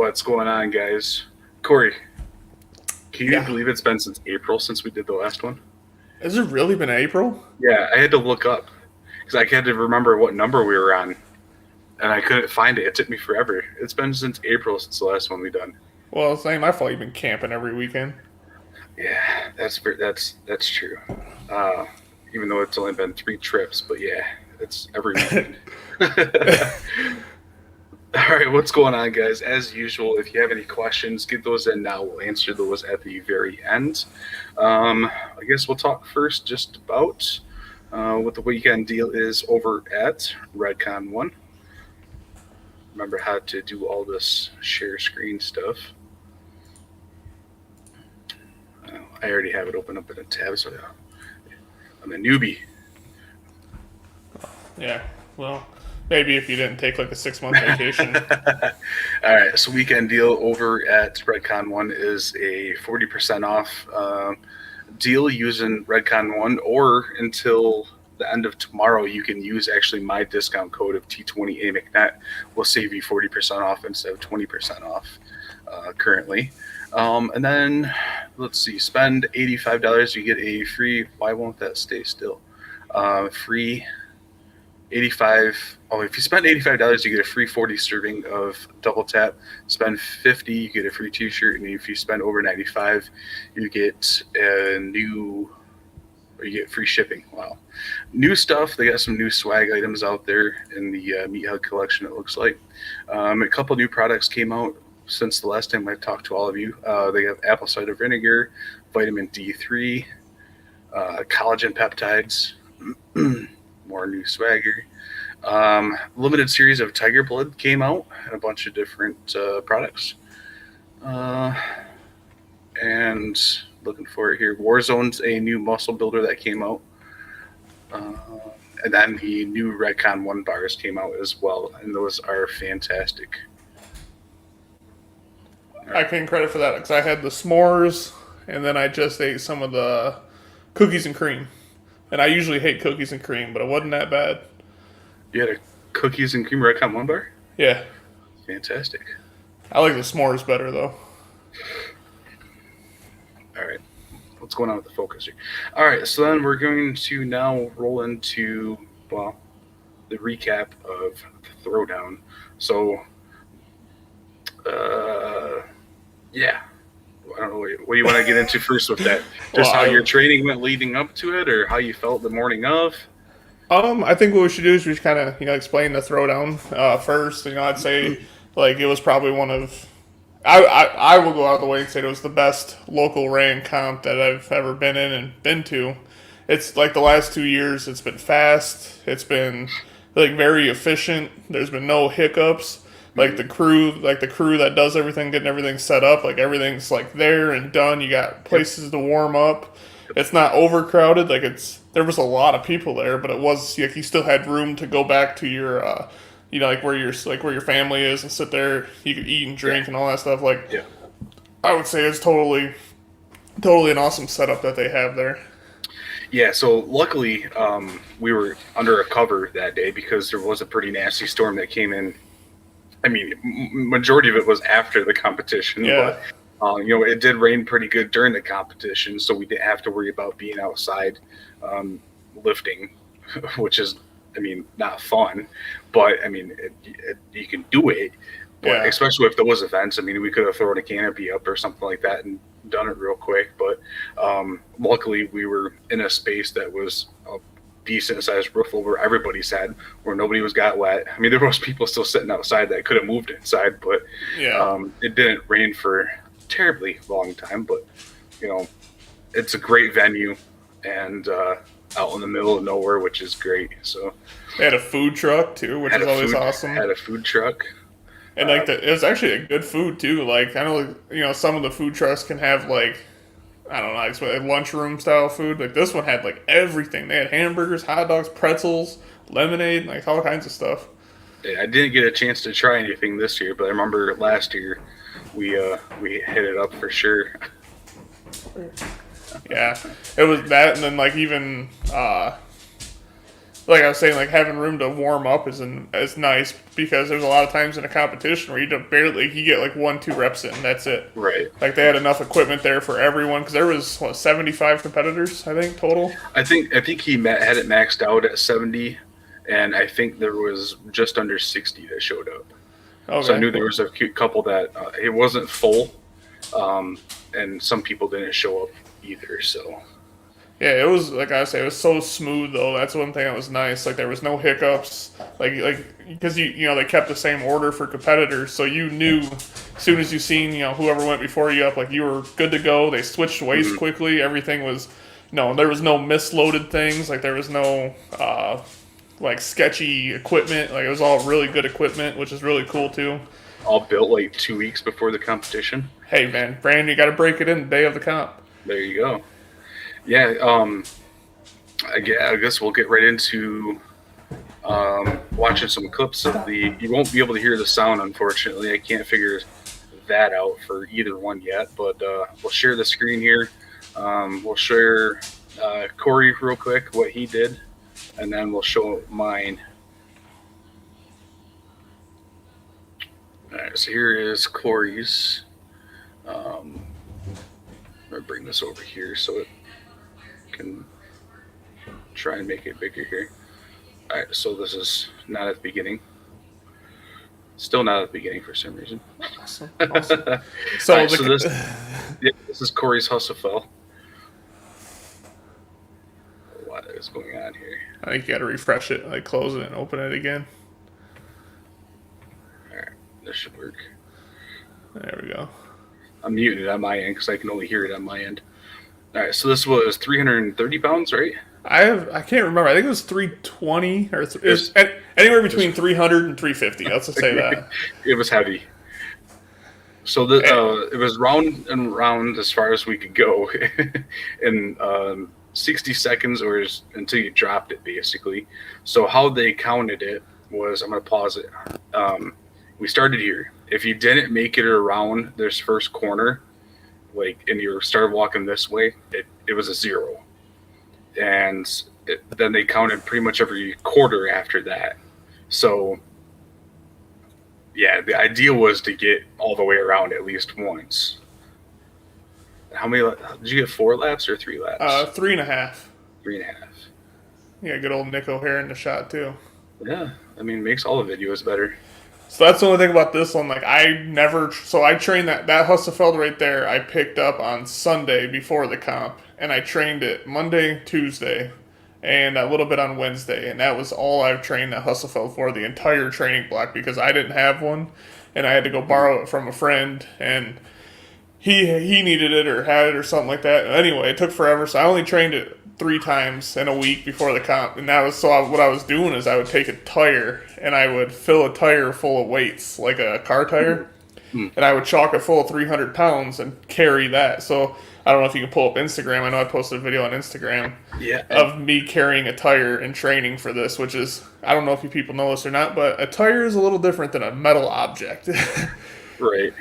What's going on, guys? Cory, can you believe it's been since April since we did the last one? Has it really been April? Yeah, I had to look up because I had to remember what number we were on, and I couldn't find it. It took me forever. It's been since April since the last one we done. Well, it's not my fault you've been camping every weekend. Yeah, that's true. Even though it's only been 3 trips, but yeah, it's every weekend. All right, what's going on, guys? As usual, if you have any questions, get those in now. We'll answer those at the very end. I guess we'll talk first just about what the weekend deal is over at Redcon 1. Remember how to do all this share screen stuff. I already have it open up in a tab, so I'm a newbie. Yeah, well, maybe if you didn't take like a 6-month vacation. All right, so weekend deal over at Redcon 1 is a 40% off deal using Redcon 1, or until the end of tomorrow, you can use actually my discount code of T20AMcNet. Will save you 40% off instead of 20% off currently. And then, let's see, spend $85, you get a free, why won't that stay still? Free 85. Oh, if you spend $85, you get a free 40 serving of Double Tap. Spend $50, you get a free t-shirt. And if you spend over $95, you get you get free shipping. Wow. New stuff. They got some new swag items out there in the Meat Hug collection, it looks like. A couple new products came out since the last time I talked to all of you. They have apple cider vinegar, vitamin D3, collagen peptides, more new swagger. Limited series of Tiger Blood came out, and a bunch of different products. And looking for it here. Warzone's a new muscle builder that came out. And then the new Redcon 1 bars came out as well, and those are fantastic. I can credit for that because I had the s'mores, and then I just ate some of the cookies and cream. And I usually hate cookies and cream, but it wasn't that bad. You had a cookies and cream Redcon 1 bar? Yeah. Fantastic. I like the s'mores better, though. All right. What's going on with the focus here? All right, so then we're going to now roll into, well, the recap of the throwdown. So, yeah. I don't know, what do you want to get into first with that? Just how your training went leading up to it, or how you felt the morning of? I think what we should do is we should kind of, explain the throwdown first. I'd say, it was probably one of, I will go out of the way and say it was the best local ran comp that I've ever been in and been to. It's like the last 2 years, it's been fast. It's been, very efficient. There's been no hiccups. The crew that does everything, getting everything set up, everything's there and done. You got places to warm up. It's not overcrowded. There was a lot of people there, but it was you still had room to go back to your, where your family is and sit there. You could eat and drink and all that stuff. I would say it's totally an awesome setup that they have there. Yeah, so luckily we were under a cover that day because there was a pretty nasty storm that came in. I mean, majority of it was after the competition. Yeah. But, it did rain pretty good during the competition, so we didn't have to worry about being outside lifting, which is, not fun. But, you can do it. But especially with those events, we could have thrown a canopy up or something like that and done it real quick. But luckily, we were in a space that was a decent sized roof over everybody's head where nobody got wet. There was people still sitting outside that could have moved inside, but it didn't rain for a terribly long time. But it's a great venue and out in the middle of nowhere, which is great. So they had a food truck too, which is always awesome. Had a food truck, and it was actually a good food too. I know some of the food trucks can have I don't know, it's lunchroom style food. This one had everything. They had hamburgers, hot dogs, pretzels, lemonade, all kinds of stuff. Yeah, I didn't get a chance to try anything this year, but I remember last year we hit it up for sure. Yeah, it was that, and then even like I was saying, like having room to warm up is nice because there's a lot of times in a competition where you get like 1-2 reps in, and that's it. Right. Like they had enough equipment there for everyone because there was 75 competitors I think total. I think he had it maxed out at 70, and I think there was just under 60 that showed up. Okay. So I knew there was a couple that it wasn't full, and some people didn't show up either. So. Yeah, it was, like I say, it was so smooth though. That's one thing that was nice. Like there was no hiccups. Like because they kept the same order for competitors, so you knew as soon as you seen whoever went before you up, like you were good to go. They switched weights quickly. Everything was there was no misloaded things. Like there was no like sketchy equipment. Like it was all really good equipment, which is really cool too. All built like 2 weeks before the competition. Hey man, Brandon, you got to break it in the day of the comp. There you go. Yeah, I guess we'll get right into watching some clips of the. You won't be able to hear the sound, unfortunately. I can't figure that out for either one yet, but we'll share the screen here. We'll share Cory real quick, what he did, and then we'll show mine. All right, so here is Cory's. I'm going to bring this over here so it can try and make it bigger here. All right, so this is not at the beginning. Still not at the beginning for some reason. Awesome. So, right, this is Cory's Hustlefell. What is going on here? I think you got to refresh it, like close it and open it again. All right, this should work. There we go. I'm muting it on my end because I can only hear it on my end. All right, so this was 330 pounds, right? I can't remember. I think it was 320 or it was anywhere between 300 and 350. Let's just say that. It was heavy. So it was round and round as far as we could go in 60 seconds or until you dropped it, basically. So how they counted it was, I'm going to pause it. We started here. If you didn't make it around this first corner, and you started walking this way, it was a 0. And then they counted pretty much every quarter after that. So, yeah, the idea was to get all the way around at least once. How many did you get? 4 laps or 3 laps? 3.5. 3.5. Yeah, good old Nico here in the shot too. Yeah, I mean, makes all the videos better. So that's the only thing about this one. Like I trained that Hustlefeld right there. I picked up on Sunday before the comp, and I trained it Monday, Tuesday, and a little bit on Wednesday, and that was all I've trained that Hustlefeld for the entire training block because I didn't have one, and I had to go borrow it from a friend, and he needed it or had it or something like that. Anyway, it took forever, so I only trained it 3 times in a week before the comp, and that was what I was doing is I would take a tire and I would fill a tire full of weights like a car tire, and I would chalk it full of 300 pounds and carry that. So I don't know if you can pull up Instagram. I know I posted a video on Instagram of me carrying a tire and training for this, which is, I don't know if you people know this or not, but a tire is a little different than a metal object. Right.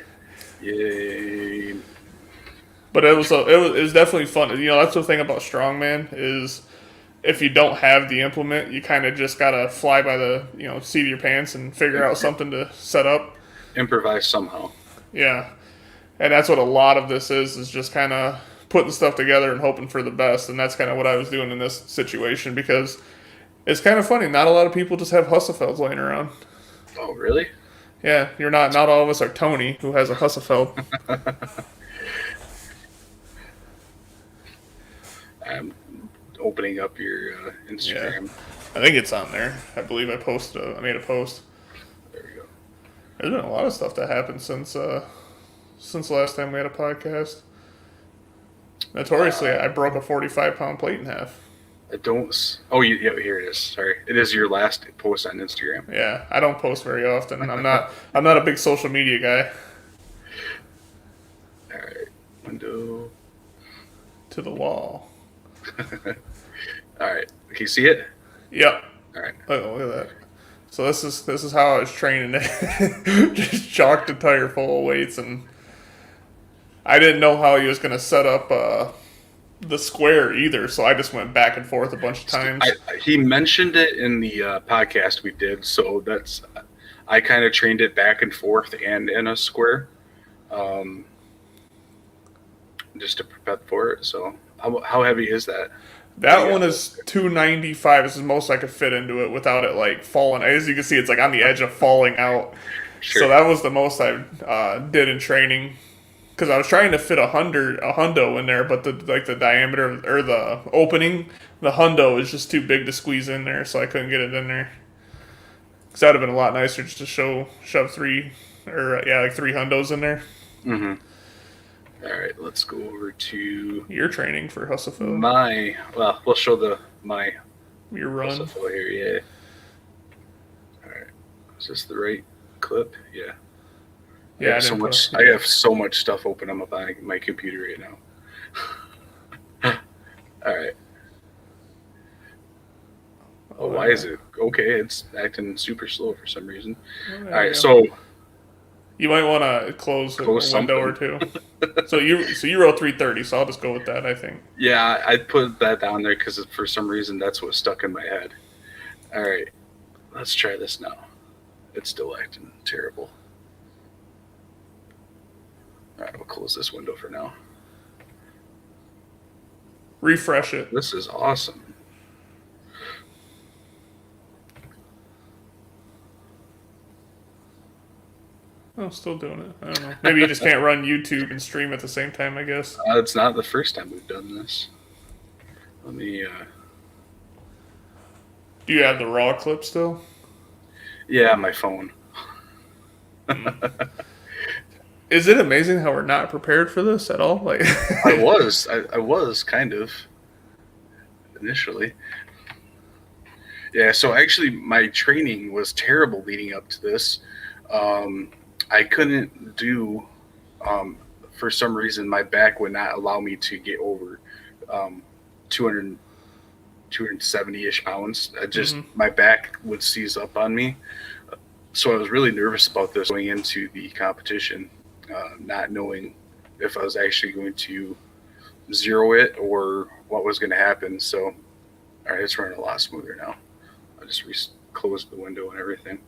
Yay. But it was definitely fun. That's the thing about Strongman is if you don't have the implement, you kind of just gotta fly by the seat of your pants and figure out something to set up. Improvise somehow. Yeah, and that's what a lot of this is just kind of putting stuff together and hoping for the best. And that's kind of what I was doing in this situation because it's kind of funny. Not a lot of people just have Hustlefelds laying around. Oh, really? Yeah, you're not. Not all of us are Tony, who has a Hustlefeld. I'm opening up your Instagram. Yeah. I think it's on there. I believe I made a post. There we go. There's been a lot of stuff that happened since the last time we had a podcast. Notoriously, I broke a 45-pound plate in half. I don't. Oh, yeah, here it is. Sorry, it is your last post on Instagram. Yeah, I don't post very often. I'm not a big social media guy. All right, window to the wall. All right, can you see it? Yep. All right. Oh, look at that. So this is how I was training it. Just chalked the tire full of weights, and I didn't know how he was going to set up the square either, so I just went back and forth a bunch of times. He mentioned it in the podcast we did, so I kind of trained it back and forth and in a square, just to prep for it. So how heavy is that? That one is 295. This is the most I could fit into it without it like falling. As you can see, it's like on the edge of falling out. Sure. So that was the most I did in training. Because I was trying to fit a hundo in there, but the diameter or the opening, the hundo is just too big to squeeze in there, so I couldn't get it in there. Because that would have been a lot nicer just to shove three hundos in there. Mm-hmm. All right, let's go over to your training for Hustleful. We'll show your run Hustleful here. Yeah. All right, is this the right clip? Yeah. Yeah, I have so much stuff open on my computer right now. All right. Oh, why is it okay? It's acting super slow for some reason. All right, so you might want to close a window or two. So you wrote 330, so I'll just go with that. I think. Yeah, I put that down there because for some reason that's what stuck in my head. All right, let's try this now. It's still acting terrible. All right, we'll close this window for now. Refresh it. This is awesome. Oh, still doing it. I don't know. Maybe you just can't run YouTube and stream at the same time, I guess. It's not the first time we've done this. Let me... Do you have the raw clip still? Yeah, my phone. Is it amazing how we're not prepared for this at all? Like I was kind of initially. Yeah, so actually my training was terrible leading up to this. I couldn't do, for some reason, my back would not allow me to get over 270-ish pounds. My back would seize up on me. So I was really nervous about this going into the competition, not knowing if I was actually going to zero it or what was going to happen. So, all right, it's running a lot smoother now. I just closed the window and everything.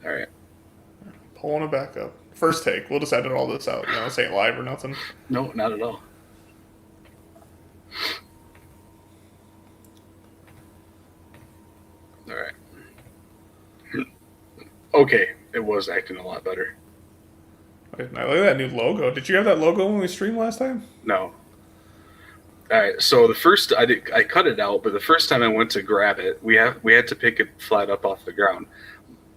All right. Pulling it back up. First take. We'll just edit all this out. This ain't live or nothing. No, not at all. All right. Okay, it was acting a lot better. Now look at that new logo. Did you have that logo when we streamed last time? No. All right, so the first I cut it out, but the first time I went to grab it, we had to pick it flat up off the ground.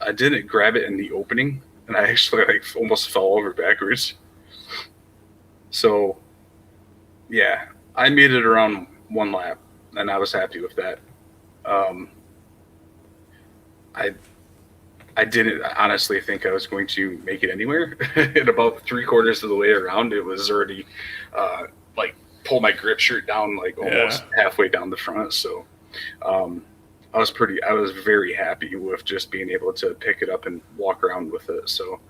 I didn't grab it in the opening, and I actually almost fell over backwards. So, yeah, I made it around one lap, and I was happy with that. I didn't honestly think I was going to make it anywhere. And about 3/4 of the way around, it was already pull my grip shirt down almost halfway down the front. So I was very happy with just being able to pick it up and walk around with it. So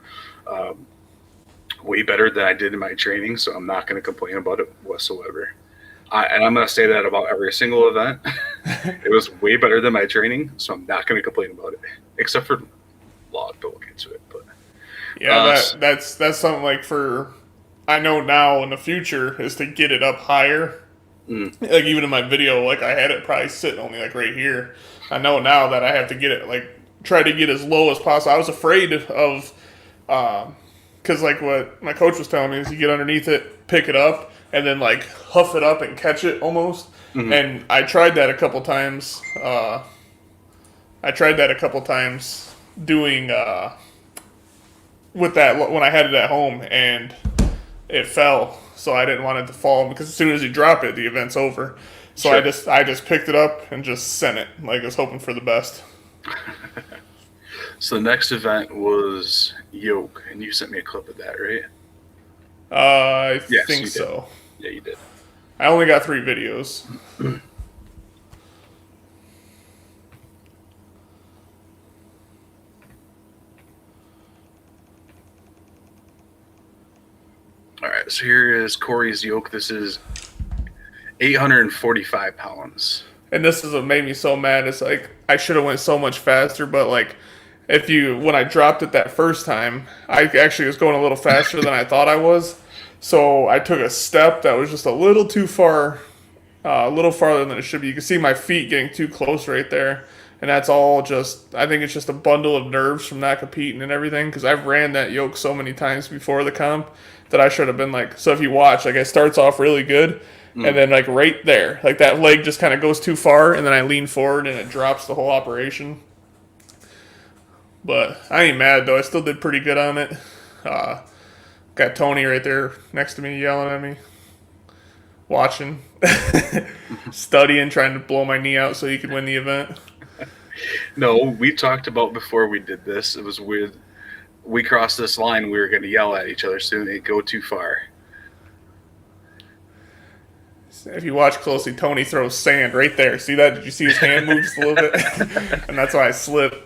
way better than I did in my training. So I'm not going to complain about it whatsoever. And I'm going to say that about every single event. It was way better than my training. So I'm not going to complain about it, except for log, but we'll get to it. But yeah, that's something for I know now in the future is to get it up higher. Like even in my video, I had it probably sitting only right here. I know now that I have to get it try to get as low as possible. I was afraid of because what my coach was telling me is you get underneath it, pick it up, and then huff it up and catch it almost. Mm-hmm. And I tried that a couple times. Doing with that when I had it at home, and it fell. So I didn't want it to fall because as soon as you drop it, the event's over. So sure. I just picked it up and just sent it. I was hoping for the best. So the next event was yoke, and you sent me a clip of that, right? I think so. Yeah, you did. I only got 3 videos. All right, so here is Cory's yoke. This is 845 pounds. And this is what made me so mad. It's like I should have went so much faster, but like when I dropped it that first time, I actually was going a little faster than I thought I was. So I took a step that was just a little too far, a little farther than it should be. You can see my feet getting too close right there. And that's all just, I think it's just a bundle of nerves from not competing and everything. Because I've ran that yoke so many times before the comp that I should have been like, so if you watch, like it starts off really good. And then like right there, like that leg just kind of goes too far. And then I lean forward and it drops the whole operation. But I ain't mad though. I still did pretty good on it. Got Tony right there next to me yelling at me. Watching. Studying, trying to blow my knee out so he could win the event. No, we talked about before we did this. It was weird. We crossed this line. We were going to yell at each other soon. It'd go too far. If you watch closely, Tony throws sand right there. See that? Did you see his hand move just a little bit? And that's why I slipped.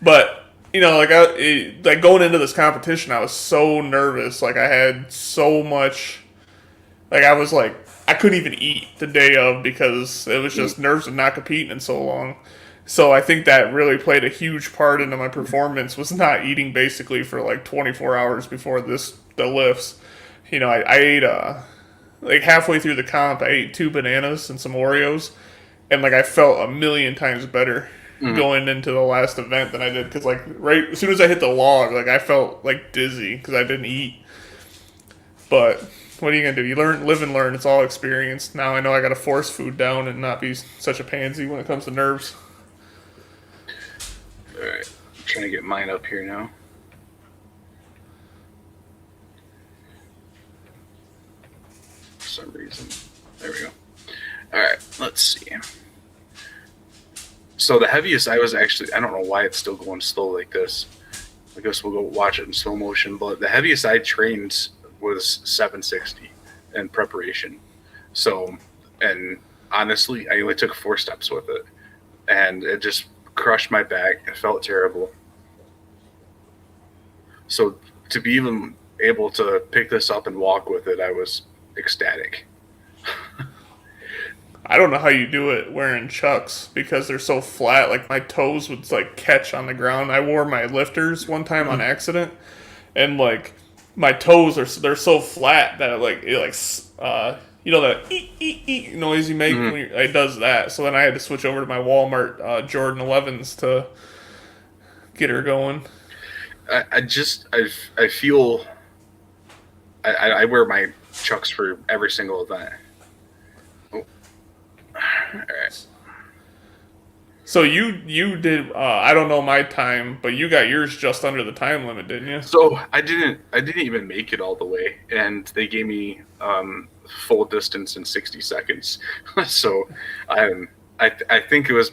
But, you know, like going into this competition, I was so nervous. Like I had so much, like I was like, I couldn't even eat the day of because it was just nerves of not competing in so long. So I think that really played a huge part into my performance, was not eating basically for like 24 hours before the lifts. You know, I ate, like halfway through the comp, I ate 2 bananas and some Oreos. And like I felt a million times better going into the last event than I did. Because like right as soon as I hit the log, like I felt like dizzy because I didn't eat. But what are you going to do? You live and learn. It's all experience. Now I know I got to force food down and not be such a pansy when it comes to nerves. All right. I'm trying to get mine up here now. For some reason. There we go. All right. Let's see. So the heaviest I was actually, I don't know why it's still going slow like this. I guess we'll go watch it in slow motion. But the heaviest I trained was 760 in preparation. So, and honestly, I only took 4 steps with it. And it just crushed my back. I felt terrible. So to be even able to pick this up and walk with it, I was ecstatic. I don't know how you do it wearing Chucks because they're so flat. Like my toes would like catch on the ground. I wore my lifters one time on accident, and like my toes they're so flat that you know that eek noise you make when it does that. So then I had to switch over to my Walmart Jordan 11s to get her going. I feel I wear my Chucks for every single event. All right. So you did I don't know my time, but you got yours just under the time limit, didn't you? So I didn't even make it all the way, and they gave me full distance in 60 seconds. So I think it was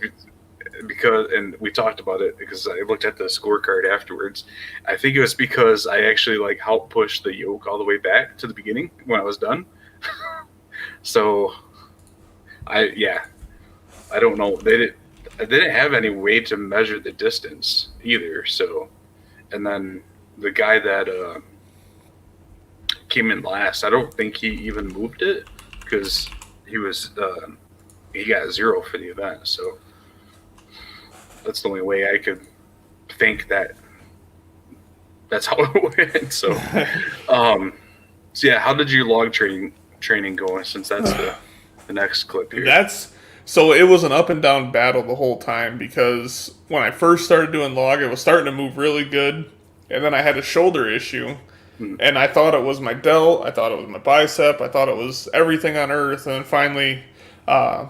because, and we talked about it because I looked at the scorecard afterwards. I think it was because I actually like helped push the yoke all the way back to the beginning when I was done. So I don't know. They didn't have any way to measure the distance either. So, and then the guy that came in last, I don't think he even moved it because he got 0 for the event. So that's the only way I could think that that's how it went. So, so yeah, how did your log training go? Since that's the next clip here. So it was an up and down battle the whole time because when I first started doing log, it was starting to move really good, and then I had a shoulder issue, and I thought it was my delt, I thought it was my bicep, I thought it was everything on earth, and then finally a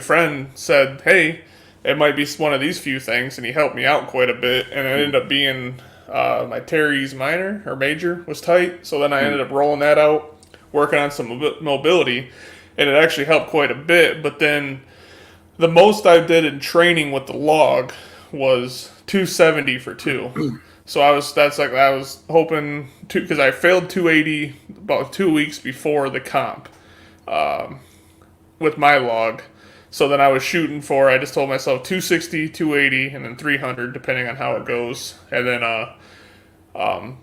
friend said, hey, it might be one of these few things, and he helped me out quite a bit, and it ended up being my teres minor or major was tight, so then I ended up rolling that out, working on some mobility, and it actually helped quite a bit. But then the most I did in training with the log was 270 for 2. So I was hoping to, because I failed 280 about 2 weeks before the comp with my log. So then I was shooting for, I just told myself 260, 280, and then 300 depending on how it goes. And then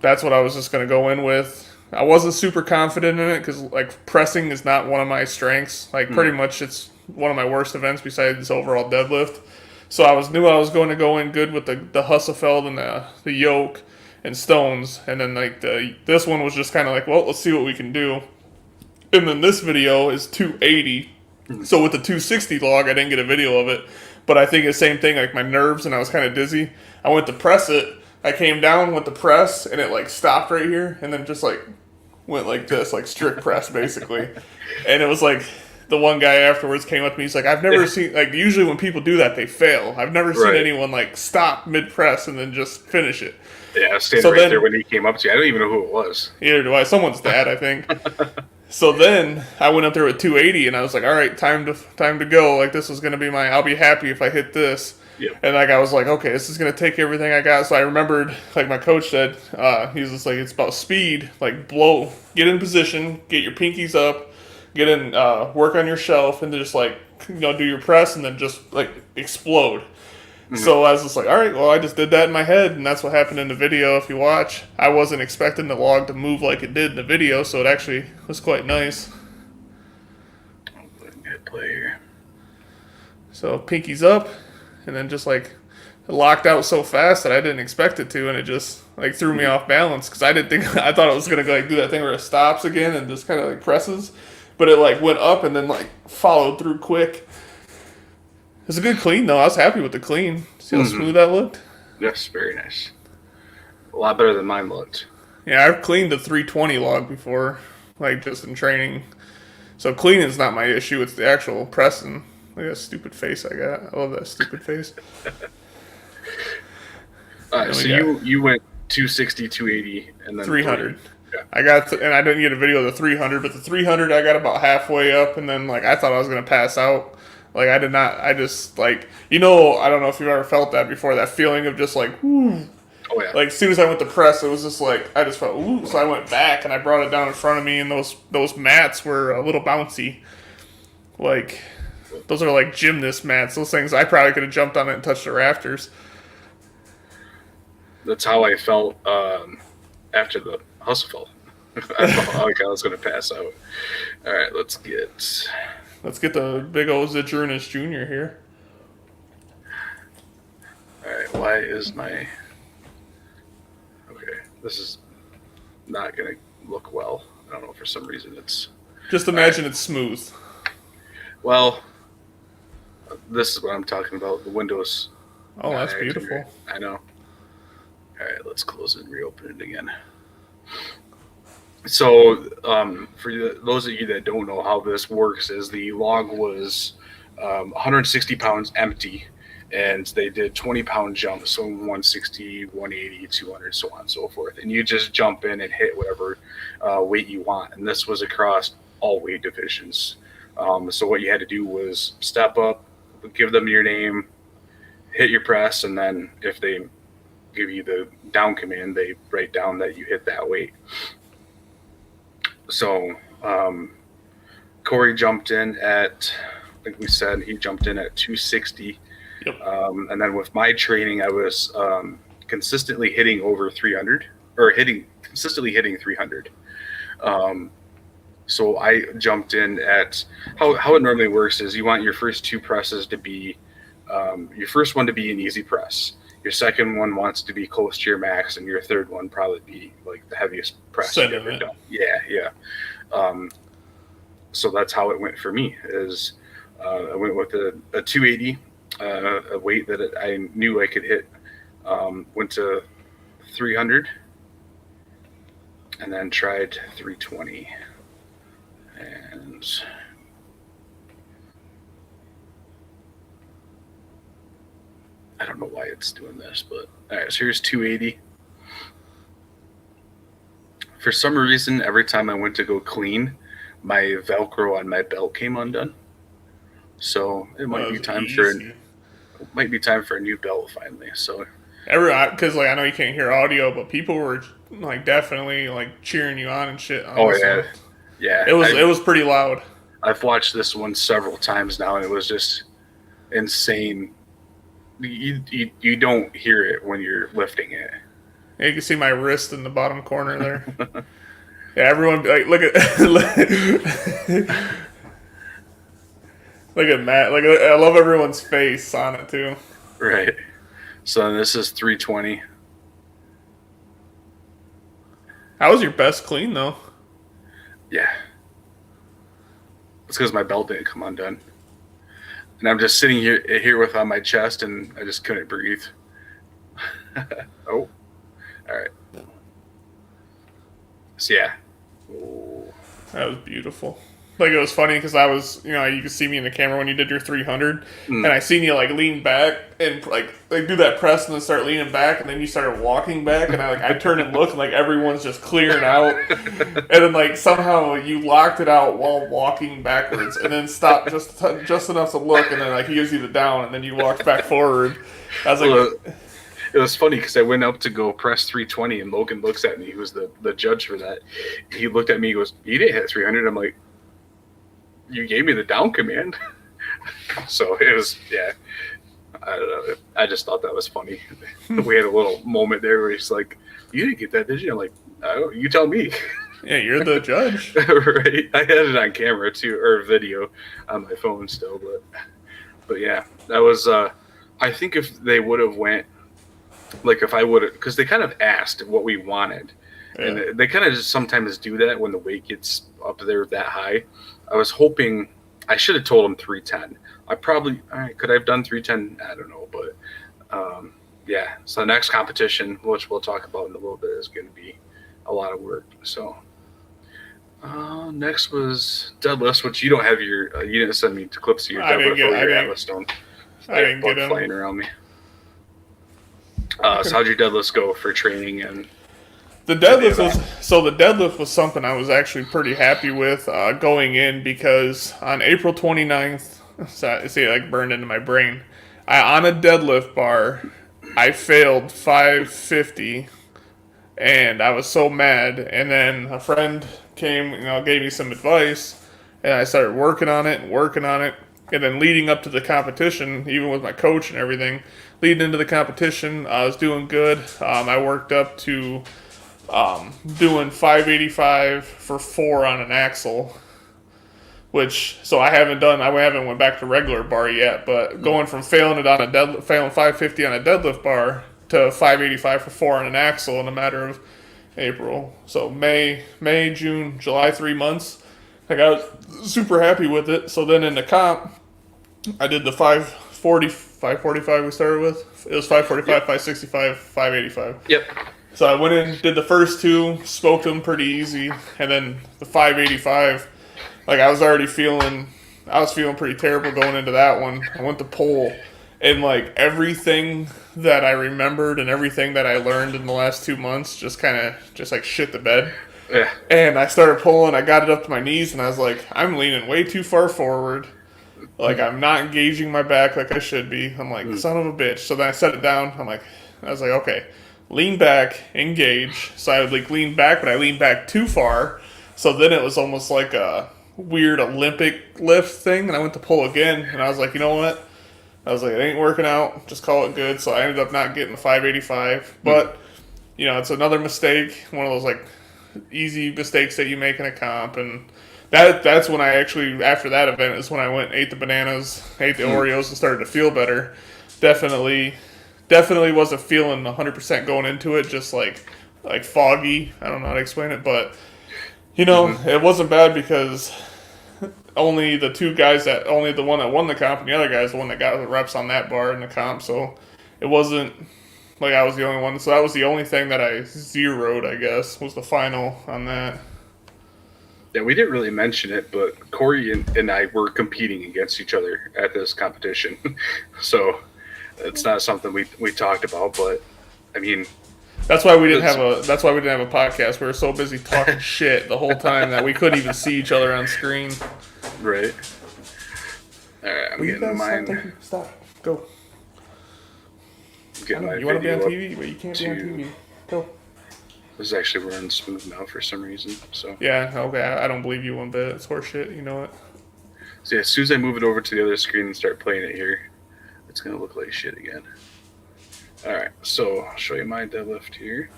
that's what I was just going to go in with. I wasn't super confident in it because like pressing is not one of my strengths. Like pretty much it's one of my worst events besides overall deadlift. So knew I was going to go in good with the Husafeld and the yoke and stones, and then like this one was just kind of like, well, let's see what we can do. And then this video is 280. So with the 260 log, I didn't get a video of it, but I think it's the same thing. Like my nerves, and I was kind of dizzy. I went to press it. I came down with the press, and it like stopped right here, and then just like went like this, like strict press basically. And it was like the one guy afterwards came up to me. He's like, I've never seen, like, usually when people do that, they fail. I've never seen anyone like stop mid press and then just finish it. Yeah, I was standing there when he came up to you. I don't even know who it was. Either do I. Someone's dad, I think. So then I went up there with 280, and I was like, all right, time to go. Like, this is going to be my, I'll be happy if I hit this. Yep. And like I was like, okay, this is going to take everything I got. So I remembered, like my coach said, he was just like, it's about speed. Like, get in position, get your pinkies up, get in, work on your shelf, and then just like, do your press, and then just like explode. So I was just like, all right, well, I just did that in my head, and that's what happened in the video. If you watch, I wasn't expecting the log to move like it did in the video, so it actually was quite nice. Hit play here. So pinkies up, and then just like it locked out so fast that I didn't expect it to, and it just like threw me off balance because I thought it was gonna like do that thing where it stops again and just kind of like presses, but it like went up and then like followed through quick. It was a good clean, though. I was happy with the clean. See how smooth that looked? Yes, very nice. A lot better than mine looked. Yeah, I've cleaned the 320 log before, like just in training. So cleaning's not my issue. It's the actual pressing. Look at that stupid face I got. I love that stupid face. So you went 260, 280, and then 300. Yeah. And I didn't get a video of the 300, but the 300 I got about halfway up, and then like I thought I was gonna pass out. Like, I did not, I just, like, I don't know if you've ever felt that before, that feeling of just, like, whoo. Oh, yeah. Like, as soon as I went to press, it was just, like, I just felt, ooh. So I went back, and I brought it down in front of me, and those mats were a little bouncy. Like, those are, like, gymnast mats. Those things, I probably could have jumped on it and touched the rafters. That's how I felt after the hustle. I felt like I was going to pass out. All right, let's get the big old Zitronus Jr. here. Alright, why is my... Okay, this is not going to look well. I don't know, for some reason it's... Just imagine it's smooth. Well, this is what I'm talking about, the Windows. Oh, that's beautiful. I know. Alright, let's close it and reopen it again. So, for those of you that don't know how this works, is the log was 160 pounds empty, and they did 20-pound jumps, so 160, 180, 200, so on and so forth. And you just jump in and hit whatever weight you want. And this was across all weight divisions. So what you had to do was step up, give them your name, hit your press, and then if they give you the down command, they write down that you hit that weight. So, Cory jumped in at, like we said, he jumped in at 260. Yep. And then with my training, I was consistently hitting over 300, or consistently hitting 300. So I jumped in at, how it normally works is you want your first two presses to be, your first one to be an easy press. Your second one wants to be close to your max, and your third one probably be like the heaviest press you've ever done. Yeah. So that's how it went for me. Is I went with a 280, a weight that I knew I could hit. Went to 300, and then tried 320, and. I don't know why it's doing this, but all right, so here's 280. For some reason, every time I went to go clean, my Velcro on my belt came undone. So it might be time for a new belt finally. So because like I know you can't hear audio, but people were like definitely like cheering you on and shit. Yeah. It was pretty loud. I've watched this one several times now, and it was just insane. You don't hear it when you're lifting it. Yeah, you can see my wrist in the bottom corner there. Yeah, everyone like look at look at Matt. Like I love everyone's face on it too. Right. So this is 320. How was your best clean though? Yeah. It's because my belt didn't come undone. And I'm just sitting here with on my chest, and I just couldn't breathe. Oh, all right. So yeah. Oh. That was beautiful. Like it was funny because I was, you could see me in the camera when you did your 300, and I seen you like lean back and like do that press and then start leaning back, and then you started walking back, and I turned and looked, and like everyone's just clearing out, and then like somehow you locked it out while walking backwards, and then stopped just enough to look, and then like he gives you the down, and then you walked back forward. I was like. Well, it was funny because I went up to go press 320, and Logan looks at me. He was the judge for that. He looked at me. He goes, "You didn't hit 300." I'm like, "You gave me the down command." So it was, yeah. I don't know. I just thought that was funny. We had a little moment there where he's like, "You didn't get that, did you?" I'm like, "Oh, you tell me." Yeah, you're the judge. Right. I had it on camera too, or video on my phone still, but yeah, that was. I think if they would have went. Like if I would have, because they kind of asked what we wanted, and they kind of just sometimes do that when the weight gets up there that high. I was hoping I should have told them 310. Could I have done 310? I don't know, but yeah. So the next competition, which we'll talk about in a little bit, is going to be a lot of work. So next was deadlifts, which you don't have you didn't send me clips of your deadlift or your Atlas stone. I didn't get them. Flying around me. So how'd your deadlifts go for training and the deadlift was something I was actually pretty happy with going in because on April 29th, see, like burned into my brain. On a deadlift bar, I failed 550, and I was so mad. And then a friend came, gave me some advice, and I started working on it. And then leading up to the competition, even with my coach and everything, leading into the competition, I was doing good. I worked up to doing 585 for 4 on an axle, so I haven't went back to regular bar yet, but going from failing 550 on a deadlift bar to 585 for 4 on an axle in a matter of April. So May, June, July, 3 months. Like I was super happy with it. So then in the comp, I did the 545 we started with. It was 545, yep. 565, 585. Yep. So I went in, did the first 2, smoked them pretty easy, and then the 585, like I was feeling pretty terrible going into that one. I went to pull, and like everything that I remembered and everything that I learned in the last 2 months just like shit the bed. Yeah. And I started pulling, I got it up to my knees, and I was like, I'm leaning way too far forward. Like, I'm not engaging my back like I should be. I'm like, son of a bitch. So then I set it down. I was like, okay, lean back, engage. So I would like lean back, but I leaned back too far. So then it was almost like a weird Olympic lift thing. And I went to pull again. And I was like, you know what? I was like, it ain't working out. Just call it good. So I ended up not getting the 585. But, it's another mistake. One of those like easy mistakes that you make in a comp. And that's when I actually, after that event, is when I went and ate the bananas, ate the Oreos, and started to feel better. Definitely wasn't feeling 100% going into it, just like foggy. I don't know how to explain it, but it wasn't bad because only the one that won the comp and the other guy's the one that got the reps on that bar in the comp. So it wasn't like I was the only one. So that was the only thing that I zeroed, I guess, was the final on that. Yeah, we didn't really mention it, but Cory and I were competing against each other at this competition. So it's not something we talked about, but I mean, that's why we didn't have a podcast. We were so busy talking shit the whole time that we couldn't even see each other on screen. Right. All right, I'm getting mine. Stop. Go. You want to be on TV, but you can't be on TV. Go. This is actually running smooth now for some reason. So yeah, okay. I don't believe you one bit. It's horseshit. You know it. So yeah, as soon as I move it over to the other screen and start playing it here, it's gonna look like shit again. All right, so I'll show you my deadlift here.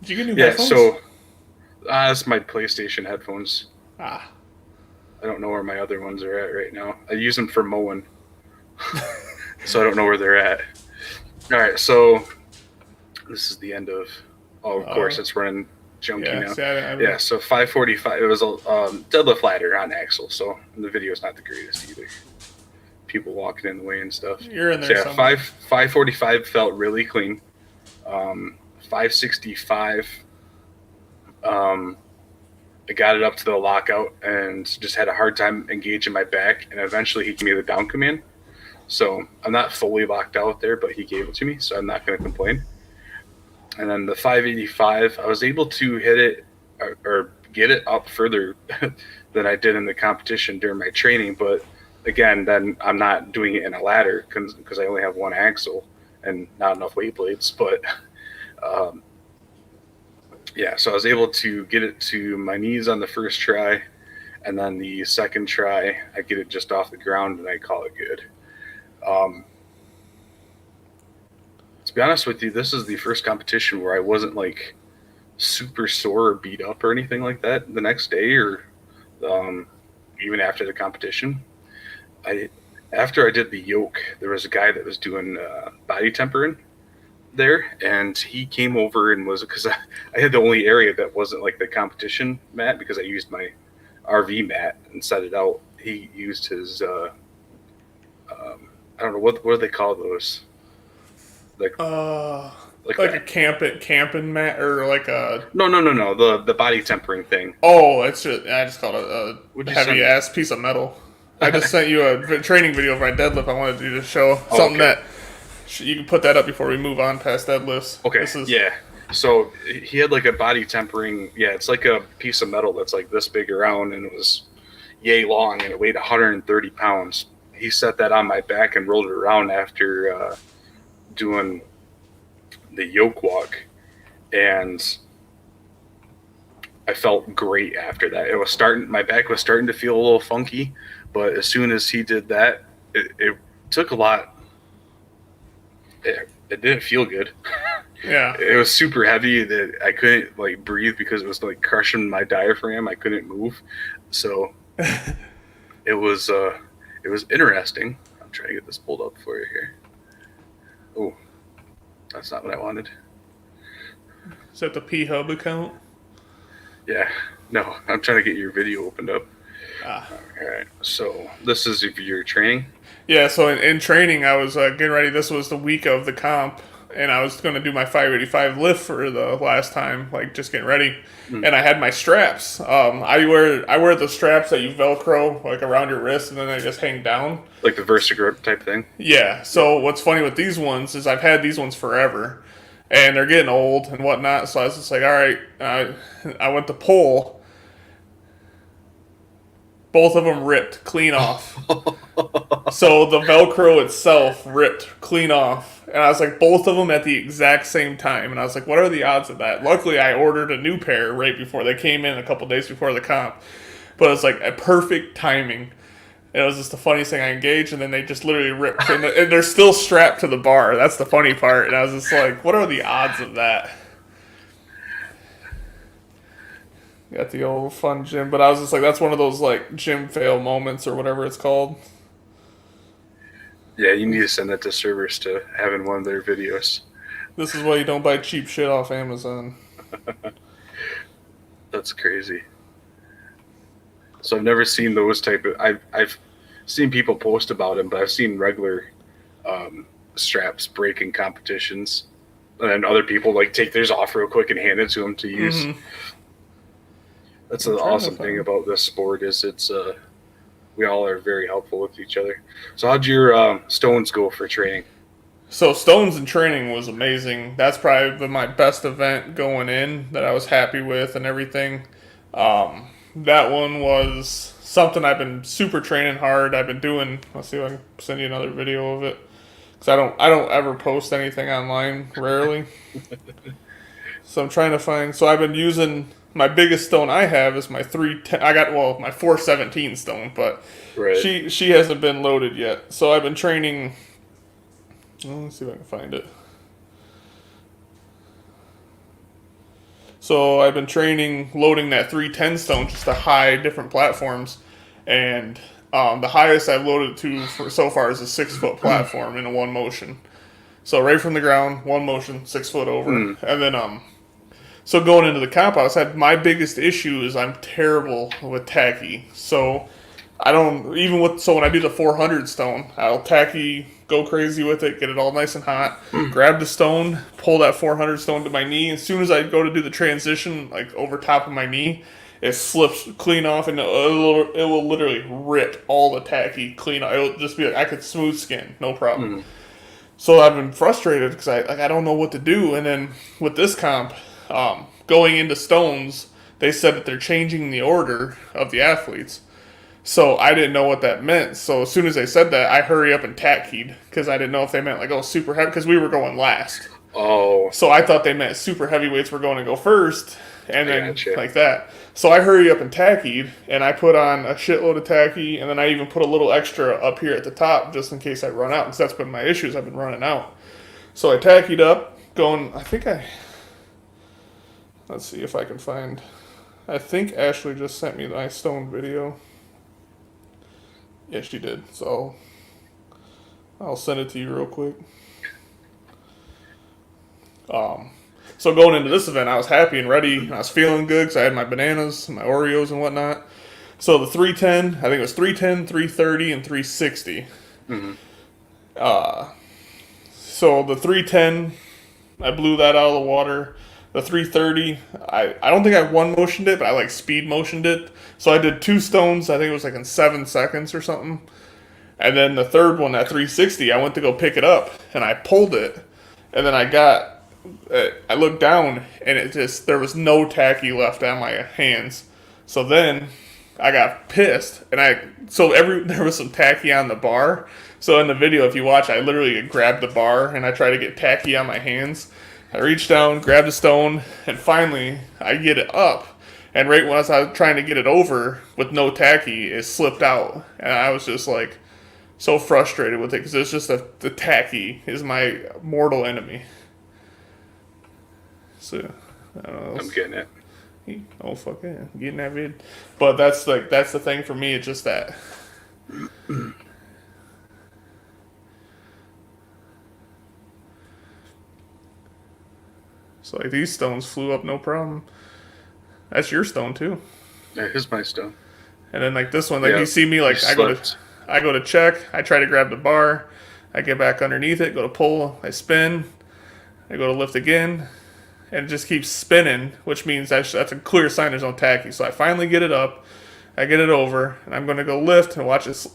Did you get new Yeah, headphones? so that's my PlayStation headphones. Ah. I don't know where my other ones are at right now. I use them for mowing, so I don't know where they're at. All right, so this is the end of. Oh, of course, it's running junky Yeah, now. see, I Yeah, so 545. It was a deadlift ladder on axle, so the video is not the greatest either. People walking in the way and stuff. You're in there. So yeah, 545 felt really clean. 565. I got it up to the lockout and just had a hard time engaging my back, and eventually he gave me the down command. So I'm not fully locked out there, but he gave it to me, so I'm not going to complain. And then the 585, I was able to hit it or get it up further than I did in the competition during my training. But again, then I'm not doing it in a ladder because I only have one axle and not enough weight blades. But yeah, so I was able to get it to my knees on the first try. And then the second try, I get it just off the ground and I call it good. To be honest with you, this is the first competition where I wasn't like super sore or beat up or anything like that the next day or even after the competition. After I did the yoke, there was a guy that was doing body tempering there, and he came over and was, because I had the only area that wasn't like the competition mat because I used my RV mat and set it out. He used his I don't know what do they call those, like a camping mat or like a no the body tempering thing. I just called it What'd a you heavy send? ass piece of metal. I just sent you a training video of my deadlift. I wanted you to show something okay. that you can put that up before we move on past deadlifts. Okay, yeah. So he had like a body tempering. Yeah, it's like a piece of metal that's like this big around, and it was yay long, and it weighed 130 pounds. He set that on my back and rolled it around after doing the yoke walk, and I felt great after that. My back was starting to feel a little funky, but as soon as he did that, it took a lot. It didn't feel good. Yeah. It was super heavy that I couldn't like breathe because it was like crushing my diaphragm. I couldn't move. So it was interesting. I'm trying to get this pulled up for you here. Oh, that's not what I wanted. Is that the P-Hub account? Yeah. No, I'm trying to get your video opened up. Ah. All right. So this is your training? Yeah, so in training, I was getting ready. This was the week of the comp, and I was going to do my 585 lift for the last time, like just getting ready. And I had my straps. I wear the straps that you Velcro like around your wrist, and then they just hang down. Like the VersaGrip type thing? Yeah. So what's funny with these ones is I've had these ones forever, and they're getting old and whatnot. So I was just like, all right. I went to pull. Both of them ripped clean off. So the Velcro itself ripped clean off. And I was like, both of them at the exact same time. And I was like, what are the odds of that? Luckily, I ordered a new pair right before they came in a couple days before the comp. But it was like a perfect timing. It was just the funniest thing. I engaged, and then they just literally ripped. And they're still strapped to the bar. That's the funny part. And I was just like, what are the odds of that? Got the old fun gym, but I was just like, that's one of those like gym fail moments or whatever it's called. Yeah, you need to send that to Cerberus to have in one of their videos. This is why you don't buy cheap shit off Amazon. That's crazy. So I've never seen those type of. I've seen people post about them, but I've seen regular straps break in competitions, and then other people like take theirs off real quick and hand it to them to use. Mm-hmm. That's the awesome thing about this sport is it's we all are very helpful with each other. So how'd your stones go for training? So stones in training was amazing. That's probably my best event going in that I was happy with and everything. That one was something I've been super training hard. I've been doing. Let's see if I can send you another video of it. Because I don't ever post anything online, rarely. So I'm trying to find. So I've been using. My biggest stone I have is my 310. My 417 stone, but right. She hasn't been loaded yet. So I've been training. Let's see if I can find it. So I've been training loading that 310 stone just to high different platforms, and the highest I've loaded it to for so far is a 6 foot platform in a one motion. So right from the ground, one motion, 6 foot over, and then so going into the comp, I said my biggest issue is I'm terrible with tacky. So I don't even with so when I do the 400 stone, I'll tacky, go crazy with it, get it all nice and hot, grab the stone, pull that 400 stone to my knee. As soon as I go to do the transition, like over top of my knee, it slips clean off, and it will literally rip all the tacky clean off. It'll just be like I could smooth skin, no problem. So I've been frustrated because I don't know what to do. And then with this comp, going into stones, they said that they're changing the order of the athletes. So I didn't know what that meant. So as soon as they said that, I hurry up and tack-keyed because I didn't know if they meant like, oh, super heavy, because we were going last. Oh. So I thought they meant super heavyweights were going to go first, and then Gotcha. like that. So I hurry up and tack-keyed, and I put on a shitload of tacky, and then I even put a little extra up here at the top just in case I run out, because that's been my issues. I've been running out. So I tack-keyed up, going, let's see if I can find, I think Ashley just sent me my stone video. Yes, she did. So I'll send it to you real quick. So going into this event, I was happy and ready. And I was feeling good because I had my bananas, my Oreos, and whatnot. So the 310, I think it was 310, 330, and 360. So the 310, I blew that out of the water. The 330, I don't think I one motioned it, but I like speed motioned it. So I did 2 stones, I think it was like in 7 seconds or something. And then the third one, that 360, I went to go pick it up, and I pulled it. And then I looked down, and there was no tacky left on my hands. So then I got pissed, and there was some tacky on the bar. So in the video, if you watch, I literally grabbed the bar, and I tried to get tacky on my hands. I reached down, grabbed a stone, and finally I get it up. And right when I was trying to get it over with no tacky, it slipped out. And I was just like so frustrated with it because it's just the tacky is my mortal enemy. So, I don't know. I'm getting it. Oh, fuck yeah. I'm getting that vid. But that's the thing for me. It's just that. So like these stones flew up no problem. That's your stone too. Yeah, here's my stone. And then like this one, like you see me like I go to check, I try to grab the bar, I get back underneath it, go to pull, I spin, I go to lift again, and it just keeps spinning, which means that's a clear sign there's no tacky. So I finally get it up, I get it over, and I'm gonna go lift and watch this.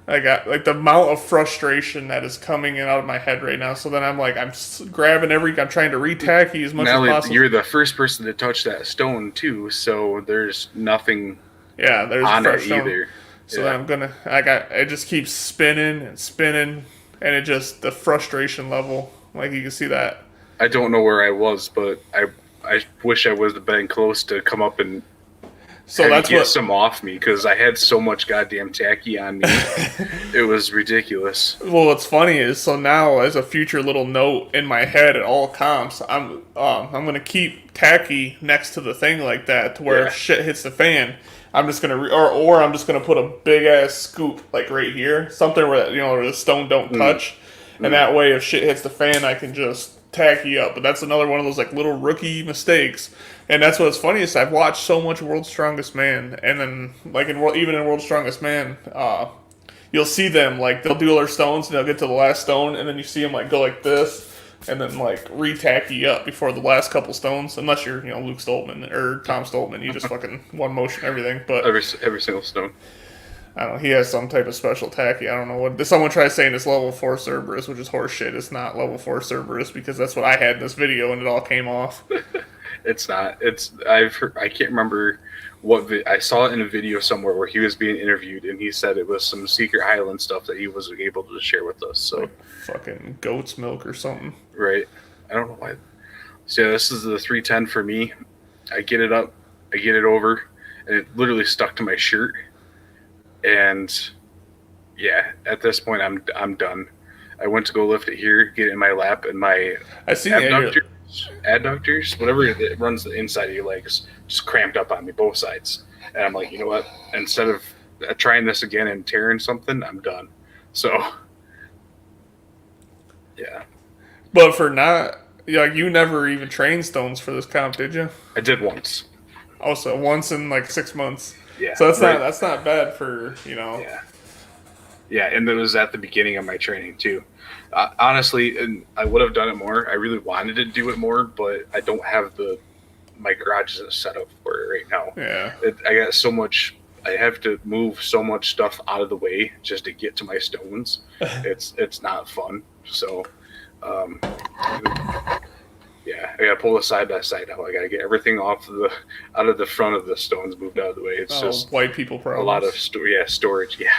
I got like the amount of frustration that is coming in out of my head right now. So then I'm like, I'm grabbing I'm trying to re-tacky as much as possible. You're the first person to touch that stone too, so there's nothing there's on fresh it stone. either. So then it just keeps spinning and spinning, and it just, the frustration level, like you can see that. I don't know where I was, but I wish I would have been close to come up and get some off me, because I had so much goddamn tacky on me. It was ridiculous. Well, what's funny is, so now as a future little note in my head at all comps, I'm gonna keep tacky next to the thing like that, to where if shit hits the fan, I'm just gonna or I'm just gonna put a big ass scoop like right here, something where where the stone don't touch, and that way if shit hits the fan, I can just tacky up. But that's another one of those like little rookie mistakes. And that's what's funny is I've watched so much World's Strongest Man, and then like even in World's Strongest Man, you'll see them like they'll do their stones and they'll get to the last stone, and then you see them like go like this, and then like re-tacky up before the last couple stones. Unless you're Luke Stoltman or Tom Stoltman, you just fucking one motion everything. But every single stone. I don't know. He has some type of special tacky. I don't know what. Someone tries saying it's level 4 Cerberus, which is horseshit. It's not level 4 Cerberus because that's what I had in this video, and it all came off. It's not. I can't remember I saw it in a video somewhere where he was being interviewed, and he said it was some secret Highland stuff that he wasn't able to share with us. So like fucking goat's milk or something. Right. I don't know why. So yeah, this is the 310 for me. I get it up, I get it over, and it literally stuck to my shirt. And yeah, at this point, I'm done. I went to go lift it here, get it in my lap, and my abductor adductors, whatever that runs the inside of your legs, just cramped up on me, both sides. And I'm like, you know what? Instead of trying this again and tearing something, I'm done. So, yeah. But for not, like, you never even trained stones for this comp, did you? I did once. Also, once in like 6 months. Yeah. So that's not bad for, you know. Yeah. Yeah, and it was at the beginning of my training too. Honestly, and I would have done it more. I really wanted to do it more, but I don't have my garage isn't set up for it right now. Yeah. I got so much. I have to move so much stuff out of the way just to get to my stones. It's not fun. So, yeah, I gotta pull the side by side out. I gotta get everything out of the front of the stones moved out of the way. It's just white people problems. A lot of storage. Yeah.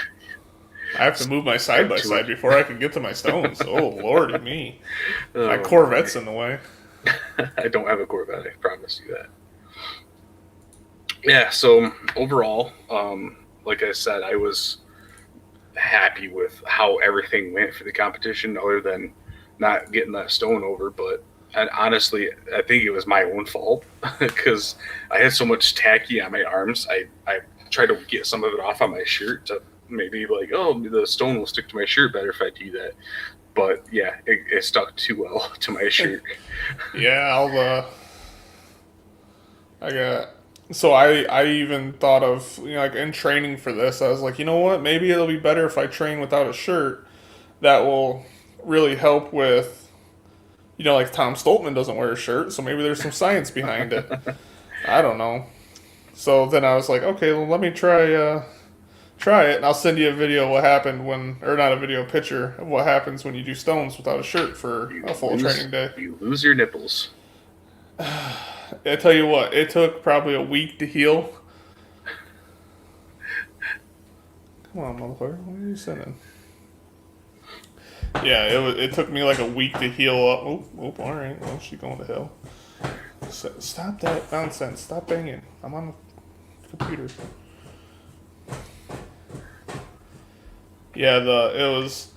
I have to move my side by side before I can get to my stones. Oh, lordy me. My Corvette's in the way. I don't have a Corvette, I promise you that. Yeah, so overall, like I said, I was happy with how everything went for the competition, other than not getting that stone over. But honestly, I think it was my own fault because I had so much tacky on my arms. I tried to get some of it off on my shirt to maybe like, oh, the stone will stick to my shirt better if I do that. But yeah, it stuck too well to my shirt. Yeah, I even thought of, you know, like in training for this, I was like, you know what, maybe it'll be better if I train without a shirt. That will really help with, you know, like Tom Stoltman doesn't wear a shirt, so maybe there's some science behind it. I don't know. So then I was like, okay, well, let me try it, and I'll send you a video of what happened a picture of what happens when you do stones without a shirt for a full training day. You lose your nipples. I tell you what, it took probably a week to heal. Come on, motherfucker, what are you sending? Yeah, it took me like a week to heal up. Oh, all right, well, she's going to hell. Stop that nonsense. Stop banging. I'm on the computer. Yeah, it was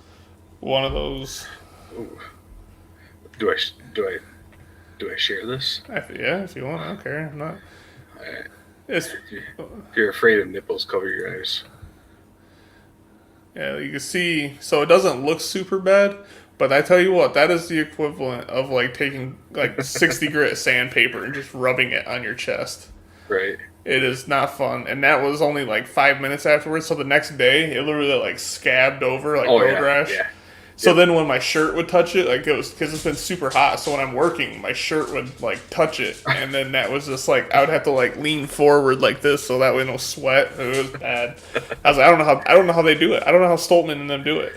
one of those. Ooh. Do I share this? Yeah, if you want, I don't care. I'm not. Right. If you're afraid of nipples, cover your eyes. Yeah, you can see. So it doesn't look super bad, but I tell you what, that is the equivalent of like taking like 60 grit sandpaper and just rubbing it on your chest. Right. It is not fun, and that was only like 5 minutes afterwards. So the next day, it literally like scabbed over like road rash. Yeah. So then when my shirt would touch it, like it was, because it's been super hot, so when I'm working, my shirt would like touch it, and then that was just like, I would have to like lean forward like this so that way no sweat. It was bad. I was like, I don't know how they do it. I don't know how Stoltman and them do it.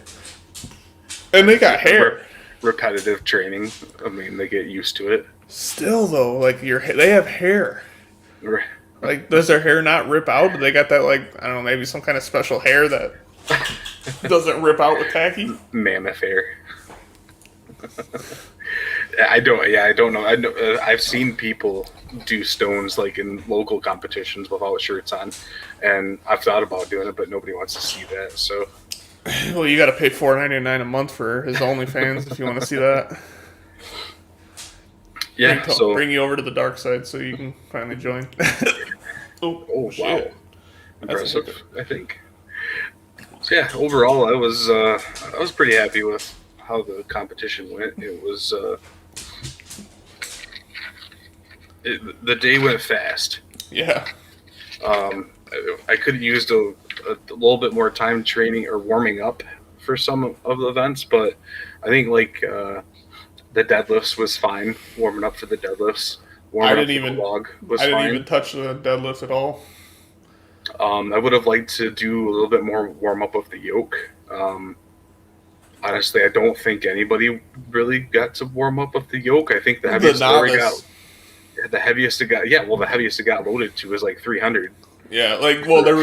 And they got hair. Repetitive training. I mean, they get used to it. Still though, like they have hair. Right. Like, does their hair not rip out? They got that, like, I don't know, maybe some kind of special hair that doesn't rip out with tacky? Mammoth hair. I don't know. I've seen people do stones like in local competitions without shirts on, and I've thought about doing it, but nobody wants to see that. So, well, you got to pay $4.99 a month for his OnlyFans if you want to see that. Yeah, bring you over to the dark side so you can finally join. Oh wow, impressive! I think. So yeah, overall, I was pretty happy with how the competition went. It was the day went fast. Yeah. I could have used a little bit more time training or warming up for some of the events, but I think like the deadlifts was fine. Warming up for the deadlifts. I didn't even touch the deadlifts at all. I would have liked to do a little bit more warm up of the yoke. Honestly, I don't think anybody really got to warm up of the yoke. I think the heaviest the heaviest it got. Yeah, well, the heaviest it got loaded to was like 300. Yeah, like, well, there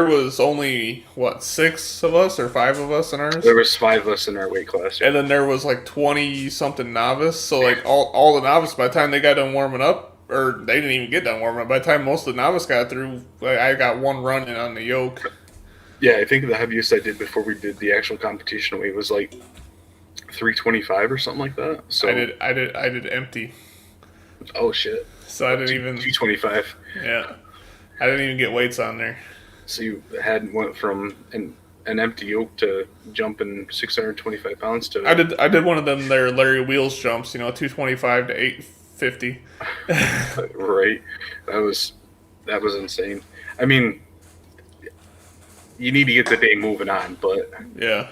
was only what, 6 of us or 5 of us in ours. There was 5 of us in our weight class, yeah. And then there was like 20 something novice. So like all the novice, by the time they got done warming up, or they didn't even get done warming up. By the time most of the novice got through, like, I got one run in on the yoke. Yeah, I think the heaviest I did before we did the actual competition weight was like 325 or something like that. So I did empty. Oh shit! So I didn't even 225. Yeah, I didn't even get weights on there. So you went from an empty yoke to jumping 625 pounds to. I did one of them there Larry Wheels jumps. 225 to 850. Right, that was insane. I mean, you need to get the day moving on, but yeah,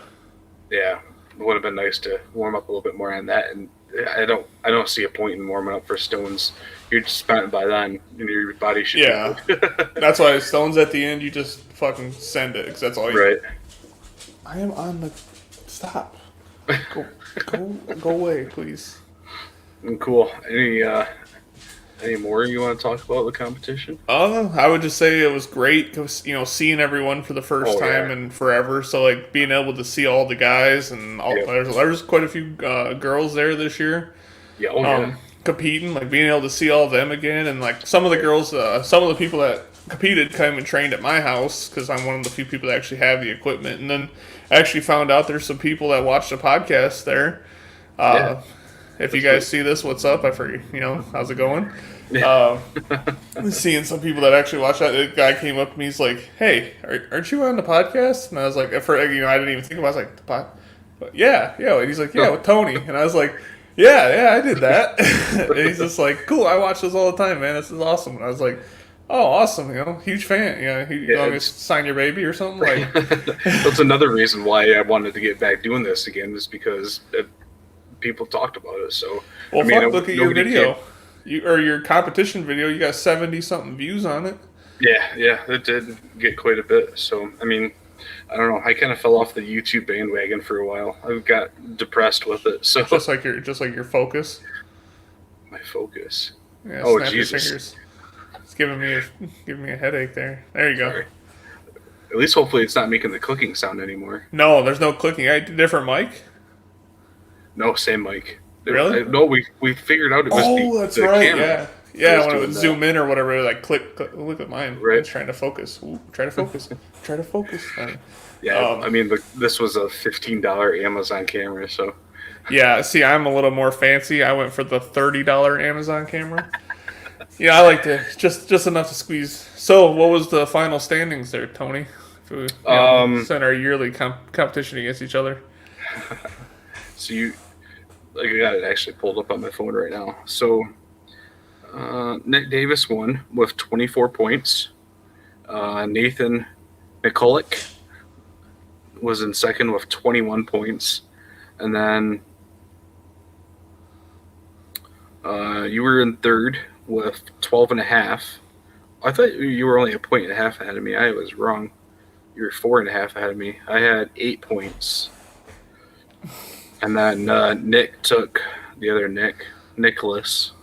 it would have been nice to warm up a little bit more on that. And I don't see a point in warming up for stones. You're just spent by then, and your body should. Yeah, that's why stones at the end. You just fucking send it because that's all. Right. I am on the. Stop. Go away, please. Cool. Any more you want to talk about the competition? I would just say it was great because seeing everyone for the first time in forever. So like being able to see all the guys and there's quite a few girls there this year. Yeah. Competing, like being able to see all of them again, and like some of the girls, some of the people that competed came and trained at my house because I'm one of the few people that actually have the equipment. And then I actually found out there's some people that watch the podcast there. If you guys see this, what's up? I forget, how's it going? Seeing some people that actually watch that. The guy came up to me, he's like, "Hey, aren't you on the podcast?" And I was like, I didn't even think about it. I was like, "The pod?" But yeah. And he's like, "Yeah, with Tony." And I was like, Yeah, I did that. And he's just like, "Cool, I watch this all the time, man. This is awesome." And I was like, "Oh, awesome, huge fan. You want me to sign your baby or something?" Like, that's another reason why I wanted to get back doing this again, is because people talked about it. So, well, look at your video, your competition video. You got 70-something views on it. Yeah, it did get quite a bit. So, I mean, I don't know. I kind of fell off the YouTube bandwagon for a while. I got depressed with it. So just like your focus. My focus. Yeah, oh Jesus! It's giving me a headache there. There you go. Sorry. At least hopefully it's not making the clicking sound anymore. No, there's no clicking. Different mic. No, same mic. Really? No, we figured out it was that's right. Camera. Yeah, when it would zoom in or whatever, like click. Look at mine. Right. It's trying to focus. Ooh, try to focus. Try to focus. Yeah, I mean, this was a $15 Amazon camera, so. Yeah, see, I'm a little more fancy. I went for the $30 Amazon camera. I like to just enough to squeeze. So, what was the final standings there, Tony? If we send our yearly competition against each other. So I got it actually pulled up on my phone right now. So. Nick Davis won with 24 points. Nathan McCulloch was in second with 21 points. And then you were in third with 12.5. I thought you were only a point and a half ahead of me. I was wrong. You were 4.5 ahead of me. I had 8 points. And then Nick took the other Nicholas.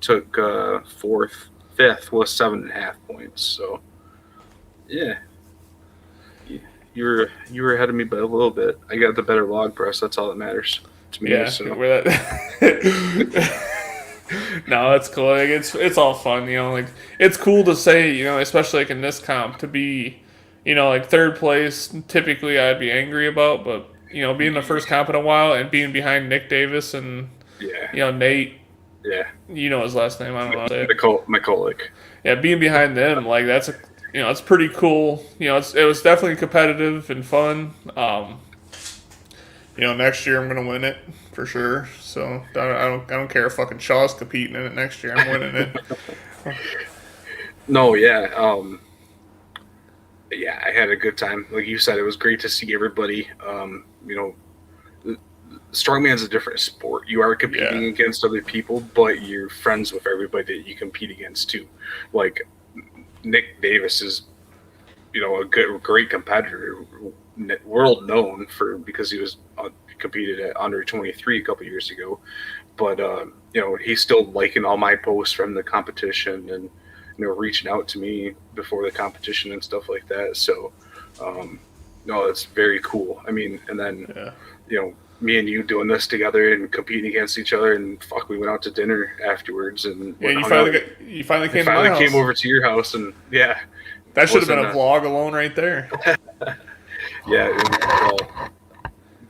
Took fifth with 7.5 points. So, yeah, you were ahead of me by a little bit. I got the better log press. That's all that matters to me. Yeah, so. No, that's cool. Like, it's all fun. Like it's cool to say. Especially like in this comp to be, like third place. Typically, I'd be angry about, but being the first comp in a while and being behind Nick Davis and Nate. Yeah. His last name. I don't know. McCulloch. Yeah, being behind them, like that's it's pretty cool. It was definitely competitive and fun. Next year I'm gonna win it for sure. So I don't care if fucking Shaw's competing in it next year. I'm winning it. No, yeah. I had a good time. Like you said, it was great to see everybody. Strongman's a different sport. You are competing against other people, but you're friends with everybody that you compete against too. Like Nick Davis is, a great competitor, world known because he was competed at under 23 a couple years ago. But he's still liking all my posts from the competition and reaching out to me before the competition and stuff like that. So no, it's very cool. I mean, and then me and you doing this together and competing against each other, and we went out to dinner afterwards, and you finally came over to your house, and that should have been a vlog alone right there. Yeah,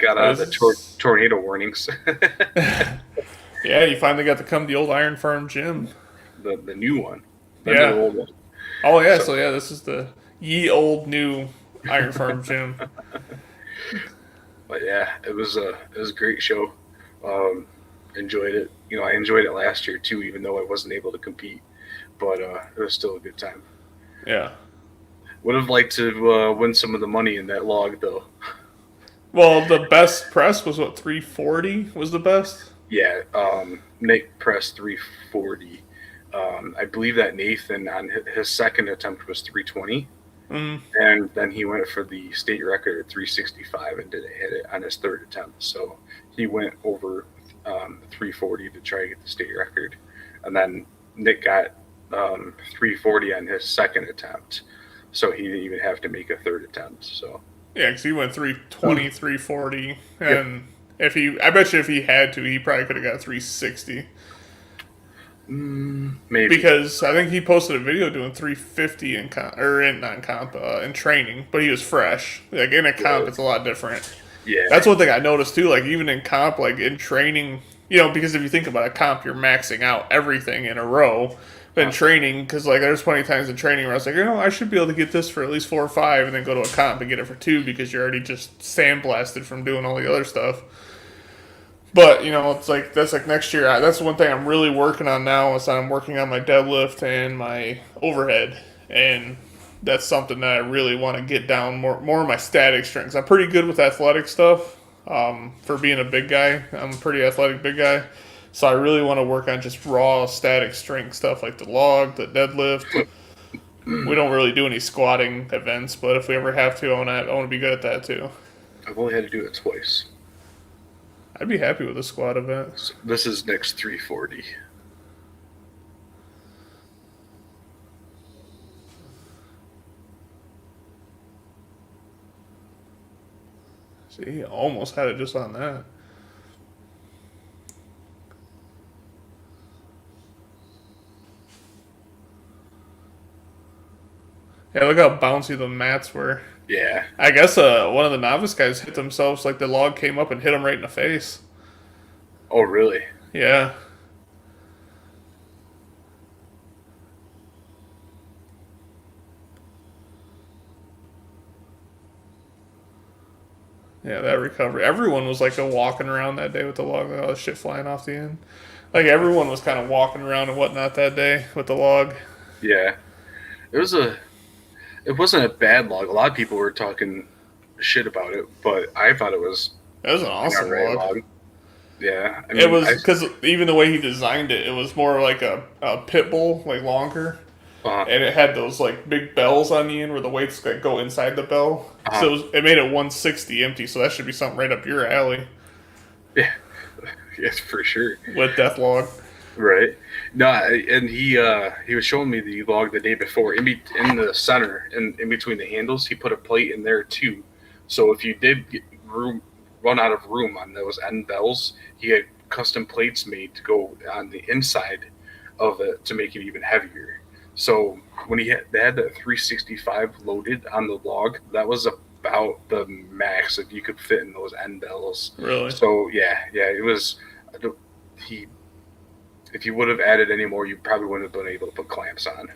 got out of the tornado warnings. Yeah, you finally got to come to the old Iron Farm gym. The new one. Then the Yeah. old one. Oh yeah, so yeah, this is the ye old new Iron Farm gym. But yeah, it was a great show. Enjoyed it. I enjoyed it last year too, even though I wasn't able to compete. But it was still a good time. Yeah. Would have liked to win some of the money in that log though. Well, the best press was what, 340 was the best? Yeah, Nate pressed 340. I believe that Nathan on his second attempt was 320. And then he went for the state record at 365 and didn't hit it on his third attempt. So he went over 340 to try to get the state record. And then Nick got 340 on his second attempt. So he didn't even have to make a third attempt. So yeah, because he went 320, 340. And I bet you if he had to, he probably could have got 360. Maybe. Because I think he posted a video doing 350 in training, but he was fresh. Like in a comp, it's a lot different. Yeah. That's one thing I noticed too. Like even in comp, like in training, because if you think about a comp, you're maxing out everything in a row. But in training, because like there's plenty of times in training where I was like, I should be able to get this for at least 4 or 5, and then go to a comp and get it for 2 because you're already just sandblasted from doing all the other stuff. But, it's like, that's like next year. That's one thing I'm really working on now is I'm working on my deadlift and my overhead. And that's something that I really want to get down more of my static strengths. I'm pretty good with athletic stuff for being a big guy. I'm a pretty athletic big guy. So I really want to work on just raw static strength stuff like the log, the deadlift. We don't really do any squatting events, but if we ever have to, I want to be good at that too. I've only had to do it twice. I'd be happy with a squat event. So this is Nick's 340. See, he almost had it just on that. Yeah, look how bouncy the mats were. Yeah. I guess one of the novice guys hit themselves, like the log came up and hit him right in the face. Oh, really? Yeah. Yeah, that recovery. Everyone was like walking around that day with the log, like all the shit flying off the end. Like everyone was kind of walking around and whatnot that day with the log. Yeah. It wasn't a bad log. A lot of people were talking shit about it, but I thought it was an awesome log. Yeah. I mean, it was because even the way he designed it, it was more like a pit bull, like longer. And it had those like big bells on the end where the weights like go inside the bell. So it made it 160 empty. So that should be something right up your alley. Yeah, yes, for sure. With Death Log. Right. No, and he was showing me the log the day before. In the center, in between the handles, he put a plate in there too. So if you did run out of room on those end bells, he had custom plates made to go on the inside of it to make it even heavier. So when they had that 365 loaded on the log, that was about the max that you could fit in those end bells. Really? So yeah, it was. If you would have added any more, you probably wouldn't have been able to put clamps on.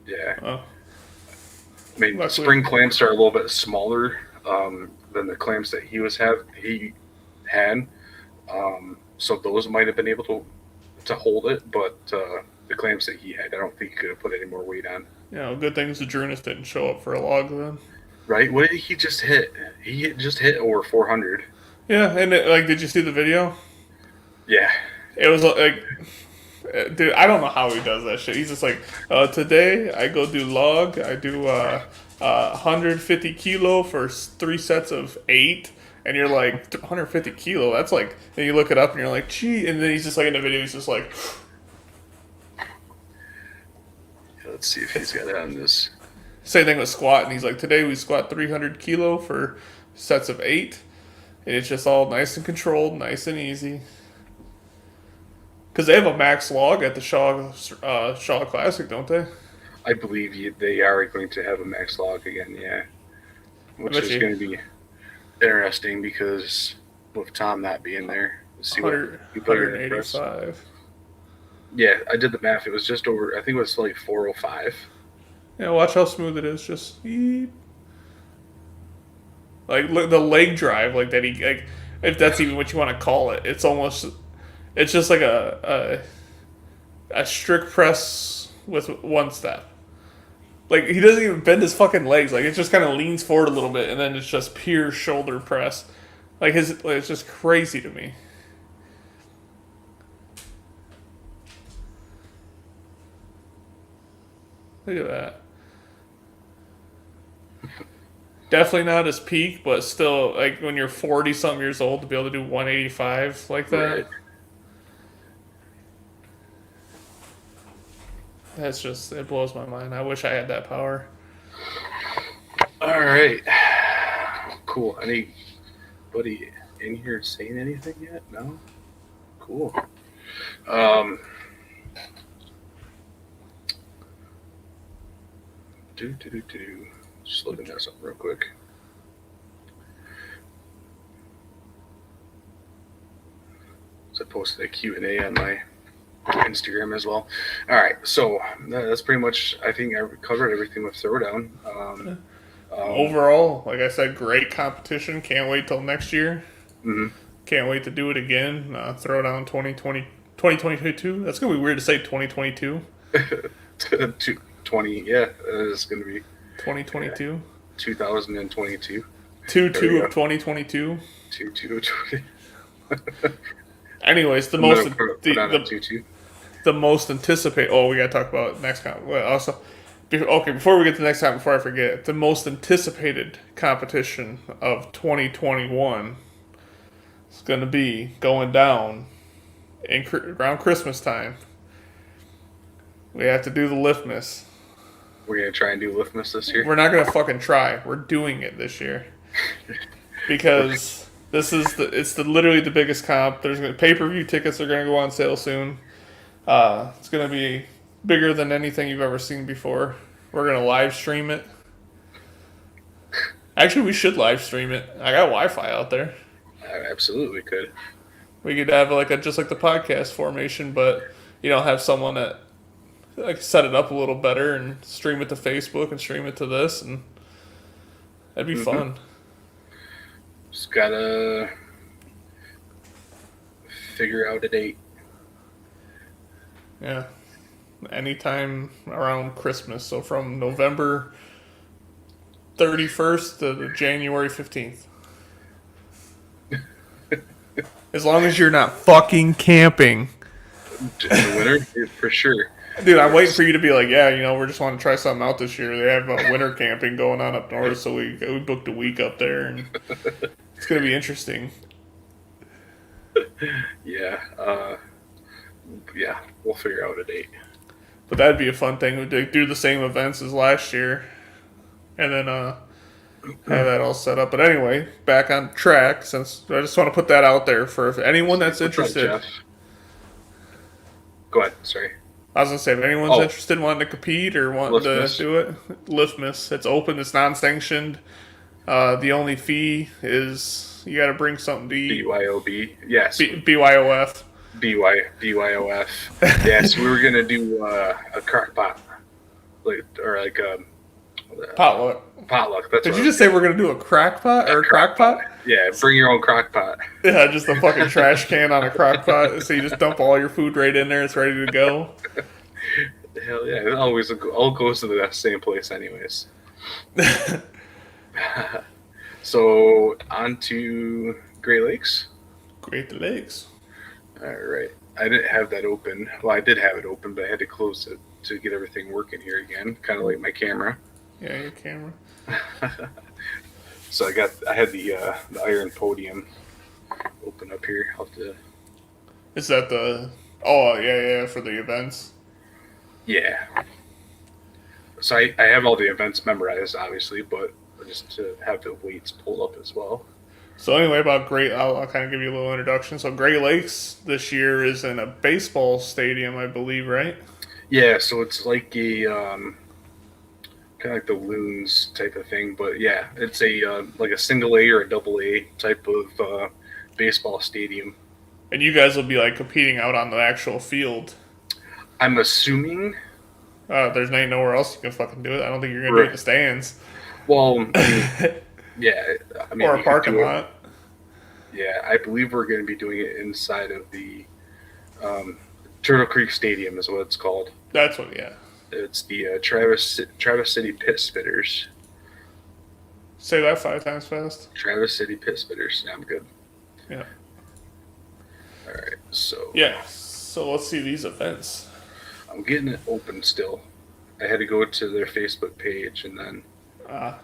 Yeah. Oh. I mean, spring clamps are a little bit smaller than the clamps that he had. So those might have been able to hold it, but the clamps that he had, I don't think he could have put any more weight on. Yeah, well, good things the Drunus didn't show up for a log then. Right? What did he just hit? He just hit over 400. Yeah, and did you see the video? Yeah. It was like, dude, I don't know how he does that shit. He's just like, today I go do log. I do 150 kilo for 3 sets of 8. And you're like, 150 kilo? That's like, and you look it up and you're like, gee. And then he's just like, in the video, he's just like. Let's see if he's got it on this. Same thing with squat. And he's like, today we squat 300 kilo for sets of 8. And it's just all nice and controlled, nice and easy. Because they have a max log at the Shaw Classic, don't they? I believe they are going to have a max log again, yeah. Which is going to be interesting because with Tom not being there, see what 100, you put in the press. 185. Yeah, I did the math. It was just over. I think it was like 405. Yeah, watch how smooth it is. Just yeep. Like look, the leg drive, like that. He like, if that's even what you want to call it. It's almost. It's just like a strict press with one step. Like he doesn't even bend his fucking legs. Like it just kind of leans forward a little bit, and then it's just pure shoulder press. Like it's just crazy to me. Look at that. Definitely not his peak, but still, like when you're 40 something years old to be able to do 185 like that. Right. That's just, it blows my mind. I wish I had that power. All right. Cool. Anybody in here saying anything yet? No? Cool. Just looking at something real quick. So I posted a Q&A on my Instagram as well. All right, so that's pretty much, I think I covered everything with Throwdown. Overall, like I said, great competition. Can't wait till next year. Mm-hmm. Can't wait to do it again. Throwdown 2022. That's going to be weird to say 2022. 20, yeah, it's going to be 2022. 2022. 2-2 of 2022. 2-2 of 20. Anyways, the most anticipated. Oh, we got to talk about next time. Well, also, before we get to the next time, before I forget, the most anticipated competition of 2021 is going to be going down around Christmas time. We have to do the Liftmas. We're going to try and do Liftmas this year? We're not going to fucking try. We're doing it this year. Because it's literally the biggest comp. There's pay-per-view tickets are going to go on sale soon. It's going to be bigger than anything you've ever seen before. We're going to live stream it. Actually, we should live stream it. I got Wi-Fi out there. I absolutely could. We could have just like the podcast formation, but have someone that set it up a little better and stream it to Facebook and stream it to this, and that'd be fun. Just gotta figure out a date. Yeah. Anytime around Christmas. So from November 31st to January 15th. As long as you're not fucking camping. In the winter, for sure. Dude, I'm waiting for you to be like, yeah, we just want to try something out this year. They have winter camping going on up north, so we booked a week up there, and it's going to be interesting. Yeah. Yeah, we'll figure out a date. But that'd be a fun thing. We'd do the same events as last year, and then have that all set up. But anyway, back on track, since I just want to put that out there for anyone that's interested. Jeff? Go ahead, sorry. I was going to say, if anyone's interested in wanting to compete or wanting to do it, Liftmas. It's open. It's non-sanctioned. The only fee is you got to bring something to eat. BYOB. Yes. BYOF. BYOF. Yes, we were going to do a crock pot. Potluck. That's Did you just say we're going to do a crack pot or a crock pot? Yeah, bring your own crock pot. Yeah, just a fucking trash can on a crock pot. So you just dump all your food right in there. It's ready to go. Hell yeah. It always all goes to the same place anyways. So, on to Great Lakes. Great Lakes. All right. I didn't have that open. Well, I did have it open, but I had to close it to get everything working here again. Kind of like my camera. Yeah, your camera. So I had the Iron Podium open up here. I'll have to... Is that the... Oh, yeah, for the events? Yeah. So I have all the events memorized, obviously, but just to have the weights pulled up as well. So anyway, I'll kind of give you a little introduction. So Great Lakes this year is in a baseball stadium, I believe, right? Yeah, so it's like a kind of like the Loons type of thing. But yeah, it's a like a single A or a double A type of baseball stadium. And you guys will be like competing out on the actual field. I'm assuming. There's nowhere else you can fucking do it. I don't think you're gonna do it in Right. the stands. Well, I mean, yeah, I mean, Or a you could parking do it. lot. Yeah, I believe we're going to be doing it inside of the um, Turtle Creek Stadium, is what it's called. That's what, yeah. It's the Travis City Pit Spitters. Say that 5 times fast. Travis City Pit Spitters. Yeah, I'm good. Yeah. All right, so Yeah. So let's see these events. I'm getting it open still. I had to go to their Facebook page and then Uh,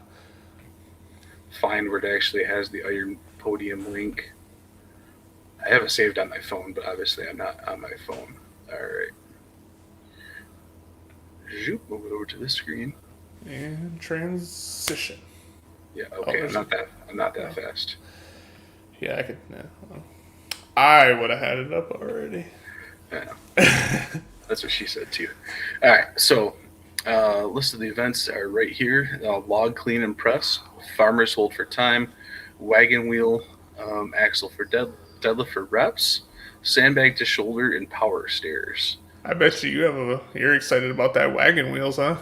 find where it actually has the Iron Podium link. I have it saved on my phone, but obviously I'm not on my phone. All right. Zoop, move it over to this screen. and transition. Yeah, okay. there's- I'm not that fast. Yeah, I could. I would have had it up already. Yeah. That's what she said too. All right, so list of the events are right here: log clean and press, farmers hold for time, wagon wheel, axle for deadlift for reps, sandbag to shoulder, and power stairs. I bet you're excited about that wagon wheels, huh?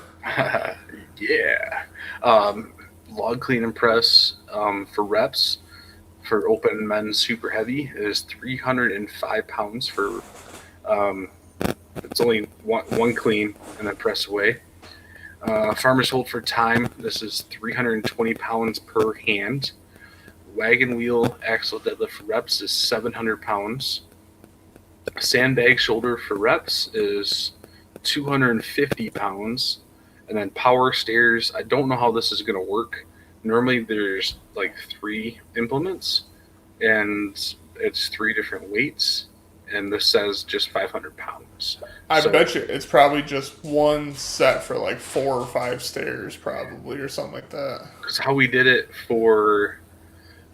Yeah. Log clean and press for reps for open men's super heavy is 305 pounds for it's only one clean and then press away. Farmers hold for time, this is 320 pounds per hand. Wagon wheel axle deadlift for reps is 700 pounds. Sandbag shoulder for reps is 250 pounds. And then power stairs, I don't know how this is going to work. Normally there's like 3 implements and it's 3 different weights. And this says just 500 pounds. I bet you it's probably just one set for like 4 or 5 stairs, probably, or something like that. Because how we did it for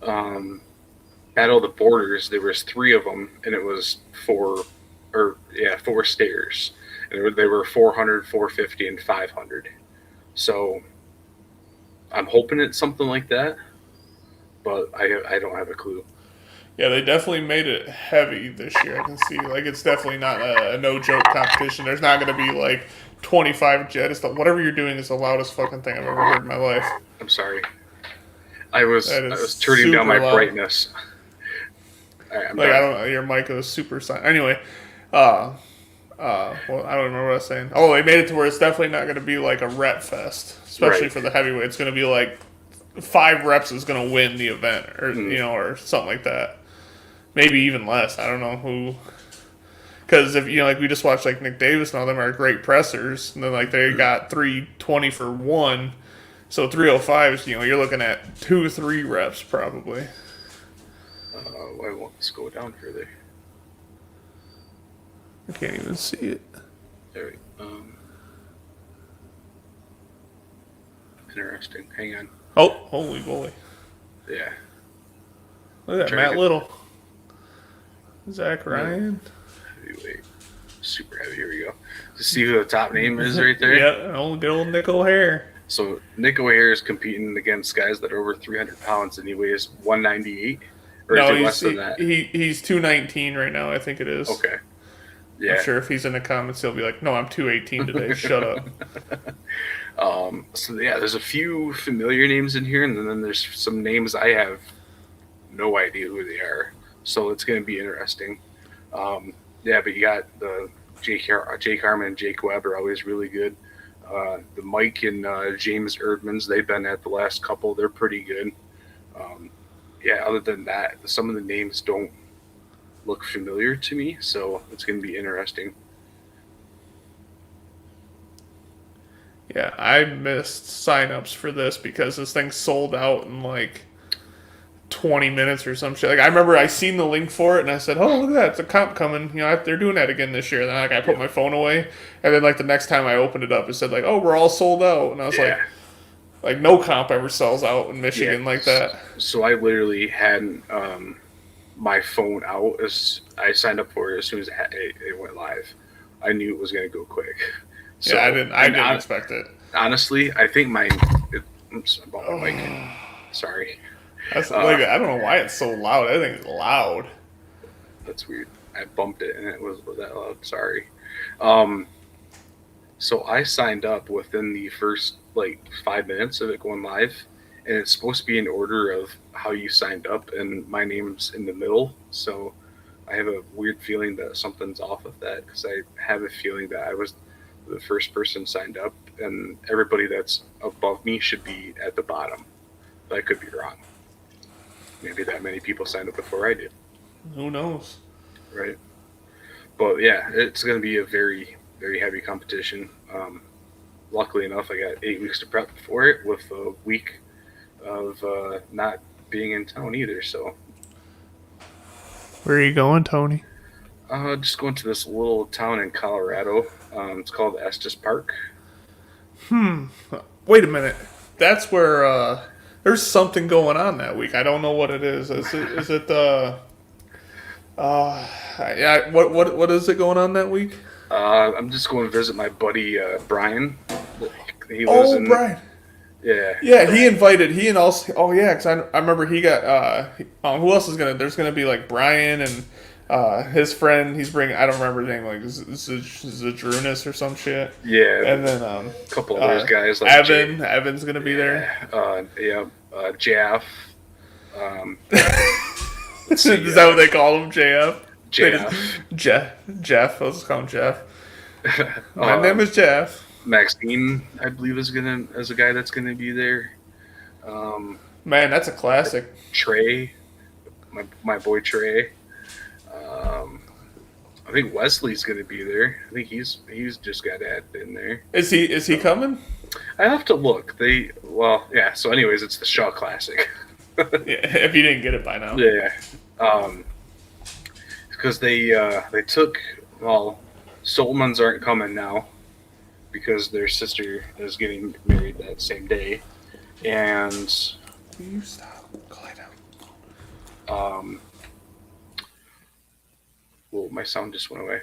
Battle of the Borders, there was 3 of them, and it was 4 stairs. And they were 400, 450, and 500. So I'm hoping it's something like that, but I don't have a clue. Yeah, they definitely made it heavy this year. I can see, like, it's definitely not a no-joke competition. There's not going to be, like, 25 jets. Whatever you're doing is the loudest fucking thing I've ever heard in my life. I'm sorry. I was turning down my brightness. All right, I don't know. Your mic was super silent. Anyway, well, I don't remember what I was saying. Oh, they made it to where it's definitely not going to be like a rep fest, especially for the heavyweight. It's going to be like 5 reps is going to win the event, or or something like that. Maybe even less. I don't know who. Because if like we just watched like Nick Davis and all them are great pressers, and then like they got 320 for 1, so 305s. You're looking at 2-3 reps probably. Why won't this go down further? I can't even see it. There. Interesting. Hang on. Oh, holy moly! Yeah. Look at that, Matt Little, Zach Ryan. Heavyweight. Super heavy. Here we go. To see who the top name is right there. Yeah, good old Nick O'Hare. So Nick O'Hare is competing against guys that are over 300 pounds, and he weighs 198. Or no, is it less than that? He's 219 right now. I think it is. Okay. Yeah. I'm sure if he's in the comments, he'll be like, "No, I'm 218 today. Shut up." So yeah, there's a few familiar names in here, and then there's some names I have no idea who they are. So it's going to be interesting. Yeah, but you got the Jake Harmon and Jake Webb are always really good. The Mike and James Erdmans, they've been at the last couple. They're pretty good. Yeah, other than that, some of the names don't look familiar to me, so it's going to be interesting. Yeah, I missed signups for this because this thing sold out in like 20 minutes or some shit. Like I remember I seen the link for it and I said, "Oh, look at that! It's a comp coming." They're doing that again this year. And then I put my phone away, and then like the next time I opened it up, it said like, "Oh, we're all sold out," and I was like, no comp ever sells out in Michigan like that. So I literally had my phone out as I signed up for it as soon as it went live. I knew it was going to go quick. So, Yeah, I didn't expect it. honestly, I think oops, I bumped my mic. Sorry. That's Uh, like I don't know why it's so loud. I think it's loud. that's weird. I bumped it and it was that loud. Sorry. Um, so I signed up within the first like 5 minutes of it going live, and it's supposed to be in order of how you signed up, and my name's in the middle. So I have a weird feeling that something's off with that because I have a feeling that I was the first person signed up, and everybody that's above me should be at the bottom. But I could be wrong. Maybe that many people signed up before I did, Who knows? right? But yeah, it's going to be a very, very heavy competition. Luckily enough, I got 8 weeks to prep for it with a week of not being in town either. So Where are you going, Tony? just going to this little town in Colorado. It's called Estes Park. Wait a minute. That's where there's something going on that week. I don't know what it is. Is it yeah, what is it going on that week? I'm just going to visit my buddy Brian. He lives in Brian. yeah. Yeah, he and also. Oh yeah, because I remember he got. Who else is gonna? There's gonna be like Brian and his friend. He's bringing. I don't remember his name. Like Zadrunas or some shit. Yeah, And then a couple of those guys like Evan's gonna be there. Jaff. Is that what they call him, JF? Jaff. Jeff. Let's call him Jeff. My name is Jeff. Maxine, I believe, is a guy that's gonna be there. Man, that's a classic. Trey, my boy Trey. I think Wesley's gonna be there. I think he's just got added in there. Is he coming? I have to look. So anyways, it's the Shaw Classic. Yeah, if you didn't get it by now. Yeah. Because they took Solomons aren't coming now because their sister is getting married that same day, and Will you stop? Quiet down. well, my sound just went away.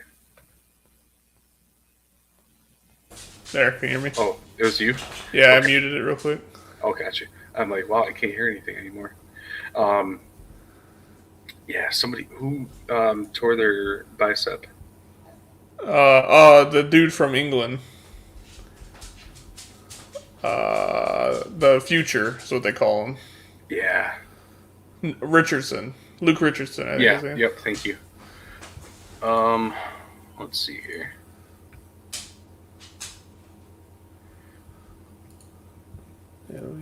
There, can you hear me? Oh, it was you? Yeah, Okay. I muted it real quick. Oh, gotcha. I'm like, wow, I can't hear anything anymore. Yeah, somebody who tore their bicep. The dude from England. The Future is what they call him. Yeah. Richardson. Luke Richardson, I think Yeah. his name. Yep. Thank you. Let's see here.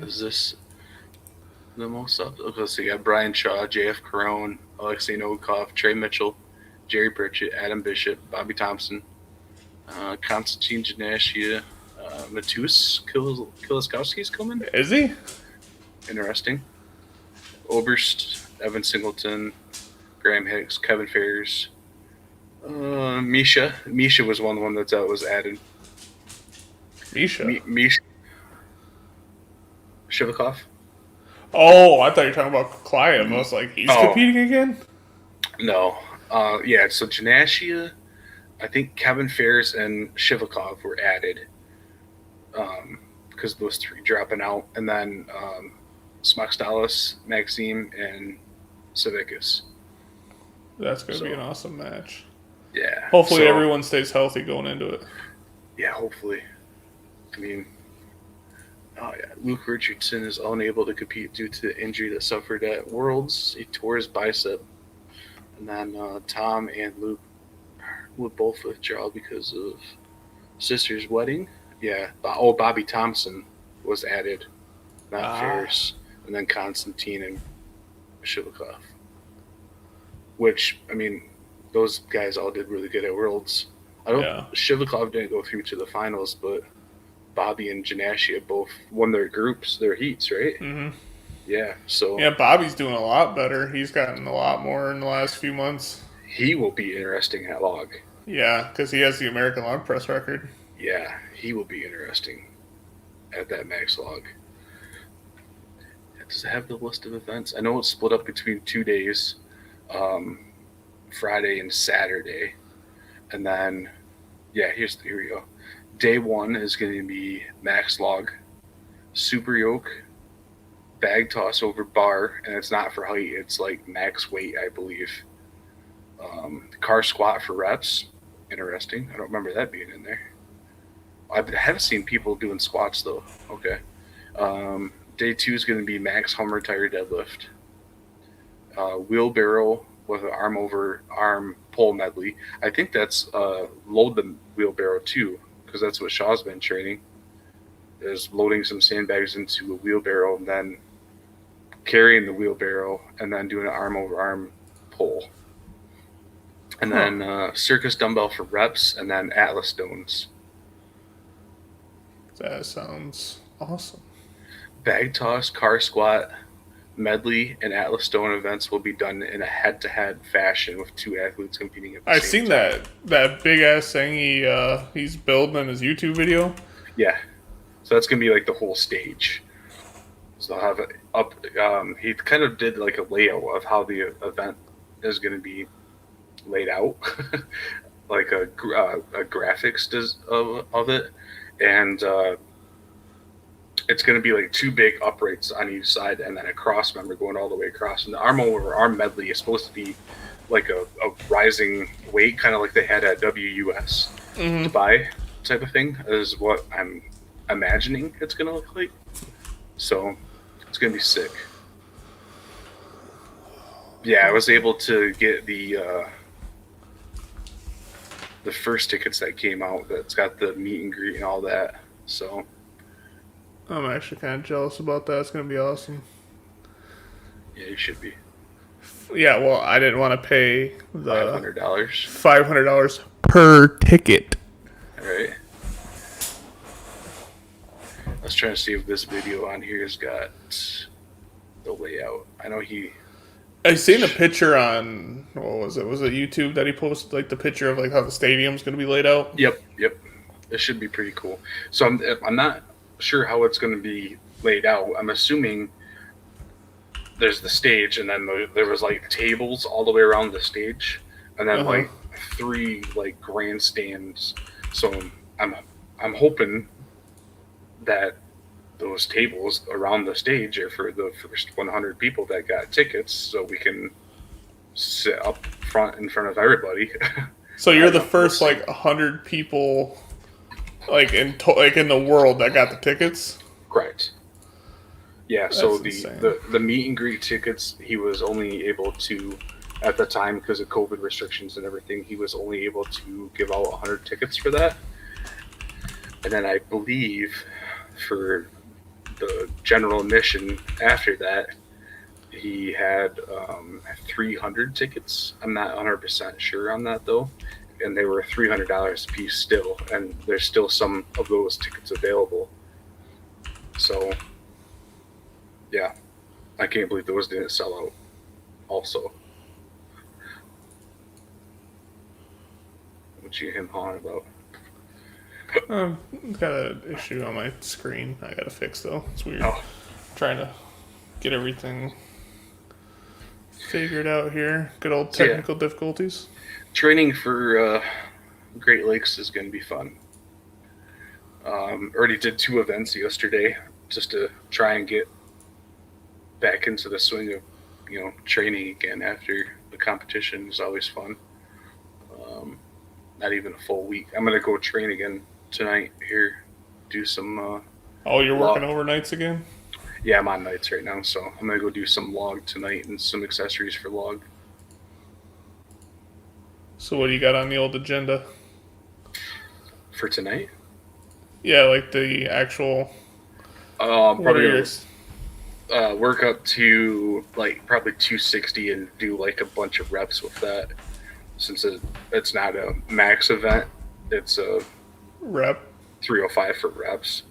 Is this the most up? Okay, let's see. You got Brian Shaw, J.F. Carone, Alexei Novikov, Trey Mitchell, Jerry Pritchett, Adam Bishop, Bobby Thompson, Konstantin Janashia, Matus Kiliskowski's coming. Is he? Interesting. Oberst, Evan Singleton, Graham Hicks, Kevin Ferris, Misha. Misha was one that was added. Misha. Misha Shivikov. Oh, I thought you were talking about Clive. I was like, he's competing again? No. Yeah, so Janashia, I think Kevin Ferris and Shivikov were added because those three dropping out. And then Smoxdalis, Maxime, and Savickas. That's going to be an awesome match. Yeah. Hopefully everyone stays healthy going into it. Yeah, hopefully. I mean, Luke Richardson is unable to compete due to the injury that suffered at Worlds. He tore his bicep. And then Tom and Luke would both withdraw because of sister's wedding. Yeah. Bobby Thompson was added, not Ferris. And then Konstantin and Shivikov. Which, I mean, those guys all did really good at Worlds. Shivikov didn't go through to the finals, but Bobby and Janashia both won their heats, right? Mm-hmm. Yeah, so... Yeah, Bobby's doing a lot better. He's gotten a lot more in the last few months. He will be interesting at log. Yeah, because he has the American log press record. Yeah, he will be interesting at that max log. Does it have the list of events? I know it's split up between 2 days, Friday and Saturday. And then, here we go. Day 1 is going to be max log, super yoke, bag toss over bar, and it's not for height, it's like max weight, I believe. Car squat for reps. Interesting. I don't remember that being in there. I haven't seen people doing squats though. Okay. Day 2 is going to be max Hummer tire deadlift. Wheelbarrow with an arm over arm pull medley. I think that's load the wheelbarrow too, because that's what Shaw's been training. Is loading some sandbags into a wheelbarrow and then carrying the wheelbarrow and then doing an arm over arm pull. And then circus dumbbell for reps, and then Atlas stones. That sounds awesome. Bag toss, car squat, medley, and Atlas stone events will be done in a head-to-head fashion with 2 athletes competing at the I've same seen time. that big ass thing he's building in his YouTube video. Yeah. So that's going to be like the whole stage. So they'll have it up. He kind of did like a layout of how the event is going to be laid out, like a graphics of it. And it's going to be like 2 big uprights on each side and then a cross member going all the way across. And the arm over arm medley is supposed to be like a rising weight, kind of like they had at WUS Dubai type of thing, is what I'm imagining it's going to look like. So it's going to be sick. Yeah, I was able to get the first tickets that came out. That's got the meet and greet and all that. So I'm actually kind of jealous about that. It's going to be awesome. yeah, you should be. Yeah, well, I didn't want to pay the $500. $500 per ticket. All right. I was trying to see if this video on here has got the layout. I know I seen a picture on, what was it? Was it YouTube that he posted, like the picture of like how the stadium's going to be laid out? Yep. It should be pretty cool. So I'm not sure how it's going to be laid out. I'm assuming there's the stage, and then there was like tables all the way around the stage, and then like 3 like grandstands. So I'm hoping that those tables around the stage are for the first 100 people that got tickets, so we can sit up front in front of everybody. So you're the first like 100 people, like in the world that got the tickets. Correct. Yeah. That's so insane. the meet and greet tickets, he was only able to, at the time because of COVID restrictions and everything, he was only able to give out 100 tickets for that. And then I believe for the general admission after that, he had 300 tickets. I'm not 100% sure on that though, and they were $300 a piece still, and there's still some of those tickets available. So yeah, I can't believe those didn't sell out also. What you him hawing about? Got an issue on my screen I gotta fix though. It's weird. Oh. Trying to get everything figured out here. Good old technical difficulties. Training for Great Lakes is going to be fun. Already did 2 events yesterday just to try and get back into the swing of, training again after the competition is always fun. Not even a full week. I'm going to go train again tonight here, do some... You're working overnights again? Yeah, I'm on nights right now, so I'm going to go do some log tonight and some accessories for log. So what do you got on the old agenda? For tonight? Yeah, like the actual... probably work up to like probably 260 and do like a bunch of reps with that. Since it's not a max event, it's a rep 305 for reps.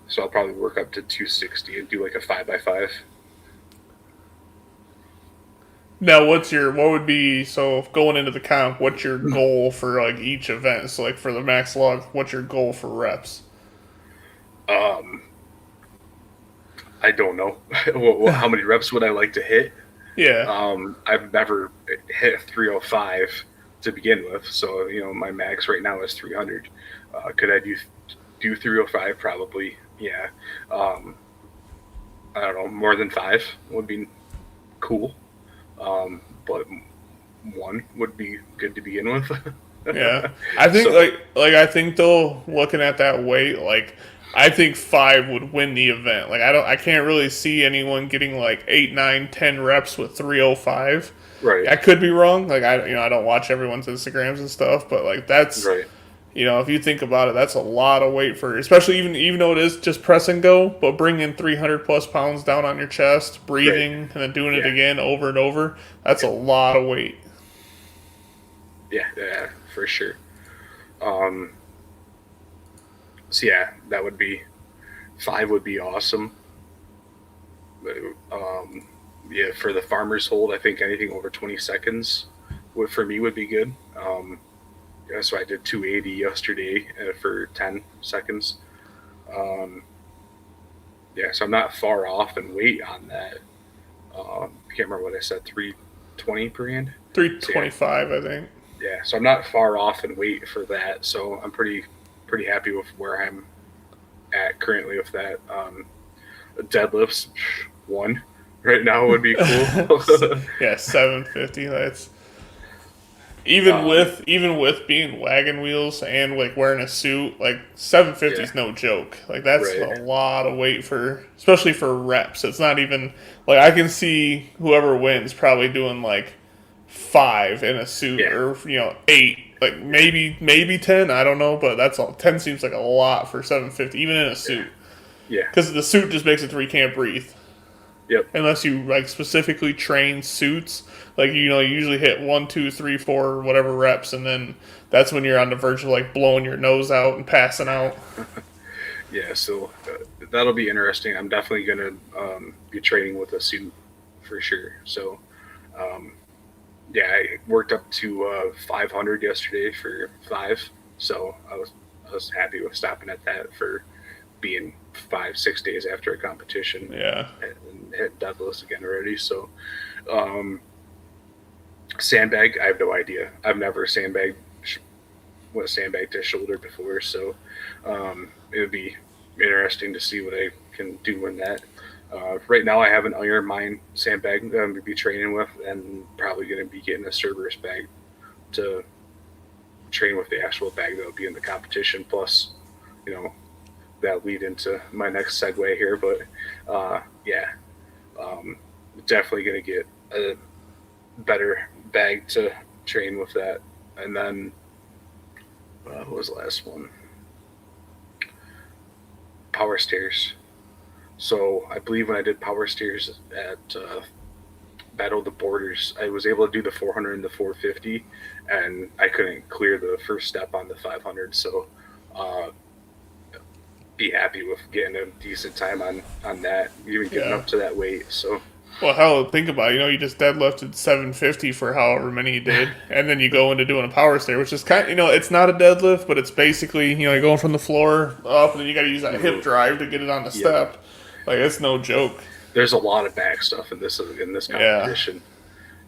So I'll probably work up to 260 and do like a 5x5. Now, what would be, so going into the comp, what's your goal for like each event? So like for the max log, what's your goal for reps? I don't know. How many reps would I like to hit? Yeah. I've never hit 305. to begin with. So my max right now is 300. Could I do 305? Probably, yeah. Um, I don't know, more than five would be cool. But one would be good to begin with. Yeah, I think So I think though, looking at that weight, like I think 5 would win the event. Like I can't really see anyone getting like 8, 9, 10 reps with 305. right, I could be wrong. Like I don't watch everyone's Instagrams and stuff, but like that's right, if you think about it, that's a lot of weight for, especially even though it is just press and go, but bringing 300 plus pounds down on your chest, right. breathing, and then doing it Yeah, again over and over. That's a lot of weight. yeah, for sure. Um, so yeah, that would be five would be awesome. Um, yeah, for the farmer's hold, I think anything over 20 seconds would for me would be good. Yeah, so I did 280 yesterday for 10 seconds. Um, yeah, so I'm not far off in weight on that. I can't remember what I said, 320 per hand. So yeah, 325, I think. yeah. So I'm not far off in weight for that. So I'm pretty happy with where I'm at currently with that. Deadlifts one right now would be cool. Yeah, 750. That's even um, with being wagon wheels and like wearing a suit, like 750 yeah, is no joke. Like that's right. a lot of weight for, especially for reps. It's not even like I can see whoever wins probably doing like 5 in a suit, Yeah, or 8, like maybe 10. I don't know, but that's all. 10 seems like a lot for 750, even in a yeah, suit, yeah. because the suit just makes it to where you can't breathe Yep. unless you like specifically train suits. Like you usually hit 1, 2, 3, 4, whatever reps, and then that's when you're on the verge of like blowing your nose out and passing out. Yeah, so that'll be interesting. I'm definitely gonna be training with a suit for sure. So um, yeah, I worked up to 500 yesterday for five. So I was happy with stopping at that for being 5 6 days after a competition Yeah, and hit deadlifts again already. So um, sandbag, I have no idea. I've never sandbagged to shoulder before, so it would be interesting to see what I can do in that. Right now, I have an Iron Mine sandbag that I'm going to be training with, and probably going to be getting a Cerberus bag to train with the actual bag that will be in the competition. Plus, you know, that lead into my next segue here, but yeah, um, definitely going to get a better bag to train with that. And then what was the last one? Power stairs. So I believe when I did power stairs at Battle of the Borders, I was able to do the 400 and the 450, and I couldn't clear the first step on the 500. So uh, be happy with getting a decent time on that, even getting yeah. up to that weight. So Well, hell, think about it. You just deadlifted 750 for however many you did, and then you go into doing a power stair, which is it's not a deadlift, but it's basically, you're going from the floor up, and then you got to use that hip drive to get it on the yep, step. Like, it's no joke. there's a lot of back stuff in this Yeah. competition.